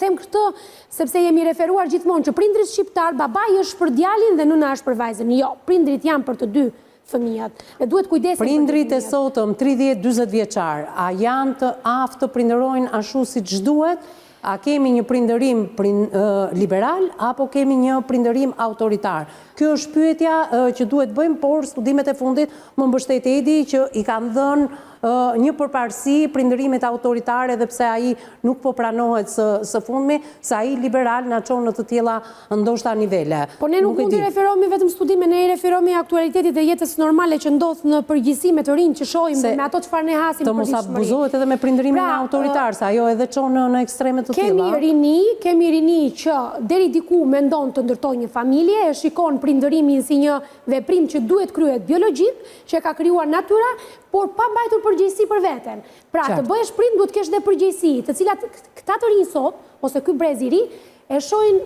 them këtë sepse jemi referuar gjithmonë që prindrit shqiptar, babai është për djalin dhe nëna është për vajzën. Jo, prindrit janë për të dy fëmijët. Ne duhet kujdesim. Prindrit e sotëm 30-40 vjeçar, a janë të aftë të prindërojnë ashtu siç duhet? A kemi një prindërim liberal apo kemi një prindërim autoritar? Kjo është pyetja që duhet bëjmë, por studimet e fundit më mbështet Edi që i kanë dhënë një përparësi prindërimit autoritare dhe pse ai nuk po pranohet së fundmi, se ai liberal na çon në të tilla ndoshta nivele. Po ne nuk mund të referohemi vetëm studime, ne i referohemi aktualitetit dhe jetës normale që ndodh në përgjithësi me të rinj që shohim me ato çfarë ne hasim për mos abuzohet edhe me prindërimin autoritar, sa ajo edhe çon në ekstreme të tilla. Kemi rini që deri diku mendon të ndërtojë një familje, e shikon prindërimin si një veprim që duhet kryhet biologjik, që ka krijuar natyra, por pa mbajtur përgjegjësi për veten. Pra, të bëhesh prind duhet të kesh dhe përgjegjësi, të cilat këta të rinj sot, ose ky brez i ri, e shohin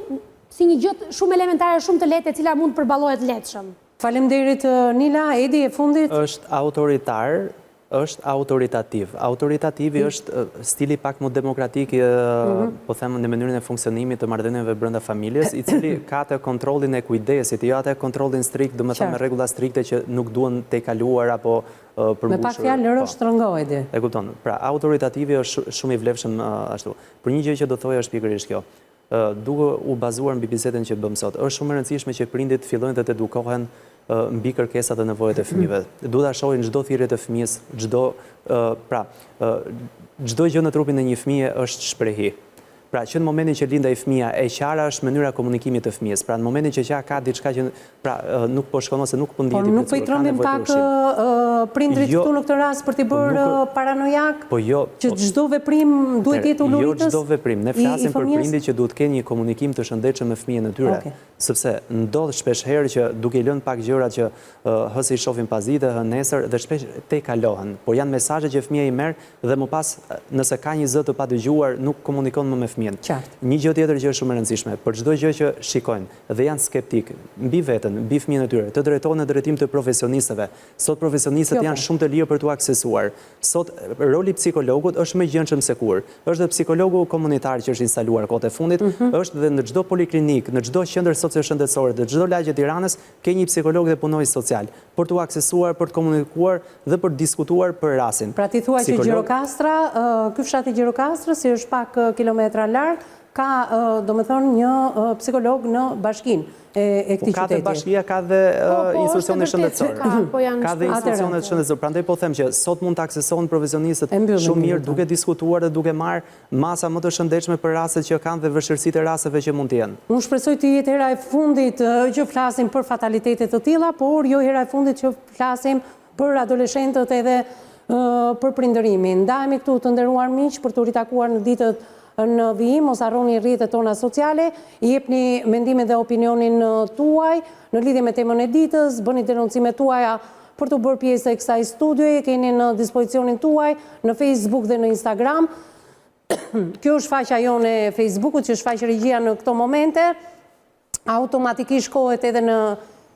si një gjë shumë elementare, shumë të lehtë, e cila mund të përballohet lehtëshëm. Faleminderit Nila, Edi e fundit. Është autoritar, është autoritativ. Autoritativi është stili pak më demokratik, po them në mënyrën e funksionimit të marrëdhënieve brenda familjes, i cili ka të kontrollin e kujdesit, jo atë kontrollin strikt, do të thënë me rregulla strikte që nuk duhen të kaluar apo përmbushur. Me pak fjalë rrosh shtrëngohet. E kupton. Pra, autoritativi është shumë i vlefshëm ashtu. Për një gjë që do thoja është pikërisht kjo. Duke u bazuar mbi bisedën që bëm sot, është shumë e rëndësishme që prindit fillojnë të edukohen mbi kërkesat dhe nevojat e fëmijëve. Duhet ta shohin çdo thirrje të fëmijës, çdo gjë në trupin e një fëmije është shprehi. Pra, që në momentin që lindaj fëmija, e qara është mënyra komunikimit të fëmijës. Pra, në momentin që ka diçka që nuk po shkon ose nuk po ndiheti. Por nuk po i trembin pak prindrit këtu në këtë rast për t'i bërë paranojak? Po jo. Që çdo veprim duhet jetë uluritës? Jo çdo veprim. Ne flasim për prindit që duhet kenë një komunikim të shëndetshëm me fëmijën e tyre. Sepse ndodh shpesh herë që duke i lënë pak gjërat që hësi shohin pasdite, hën nesër dhe shpesh te kalohen. Por janë mesazhe që fëmia i merr dhe më pas nëse ka një zë të padëgjuar nuk komunikon më me fëmijën. Një gjë tjetër që është shumë e rëndësishme, për çdo gjë që shikojnë dhe janë skeptik mbi veten, mbi fëmijën e tyre, të drejtohen në drejtim të profesionistëve. Sot profesionistët janë shumë të lirë për t'u aksesuar. Sot roli psikologut është më i gjendshëm se kur. Është dhe psikologu komunitar që është instaluar kohët e fundit, është dhe në çdo poliklinik, në çdo qendër socioshëndetësore, në çdo lagje të Tiranës ke një psikolog dhe punonjës social për t'u aksesuar, për të komunikuar dhe për të diskutuar për rastin. Pra ti thua që Gjirokastra, ky fshat i Gjirokastrës, si është pak kilometra larg, ka domethënë një psikolog në bashkinë e këtij qyteti. Ka dhe bashkia, ka dhe institucione shëndetësore. Ka dhe institucione shëndetësore. Prandaj po them që sot mund të aksesohen profesionistët shumë mirë duke diskutuar dhe duke marrë masa më të shëndetshme për rastet që kanë dhe vështirësitë e rasteve që mund të jenë. Unë shpresoj të jetë hera e fundit që flasim për fatalitetet të tilla, por jo hera e fundit që flasim për adoleshentët edhe për prindërimin. Ndajemi këtu të nderuar miq për të ritakuar në ditët në vijim, mos harroni rrjetet tona sociale, i jepni mendimin dhe opinionin tuaj në lidhje me temën e ditës, bëni denoncimet tuaja për të bërë pjesë e kësaj studioje, keni në dispozicionin tuaj në Facebook dhe në Instagram. Kjo është faqja jonë e Facebookut, që shfaq regjia në këto momente. Automatikisht shkohet edhe në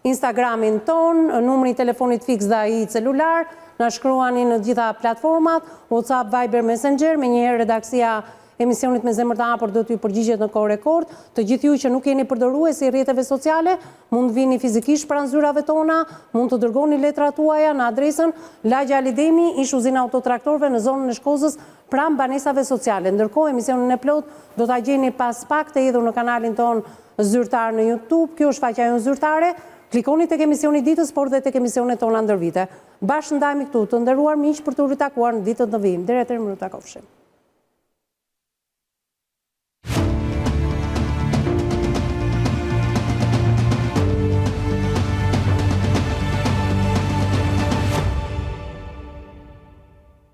Instagramin ton, numri i telefonit fiks dhe ai celular, na shkruani në gjitha platformat, WhatsApp, Viber, Messenger, me njëherë redaksia emisionit me zemër të hapur do t'ju përgjigjet në kohë rekord. Të gjithë ju që nuk jeni përdoruesi i rrjeteve sociale, mund vini fizikisht pranë zyrave tona, mund të dërgoni letrat tuaja në adresën Lagja Alidemi, ish uzina autotraktorëve në zonën e Shkozës, pranë banesave sociale. Ndërkohë emisionin e plot do ta gjeni pas pak të hedhur në kanalin ton zyrtar në YouTube. Kjo është faqja jonë zyrtare. Klikoni tek emisioni ditës, por dhe tek emisionet tona ndër vite. Bashkë ndajemi këtu të nderuar miq për të ritakuar në ditët në vijim. Deri atëherë më takofshim.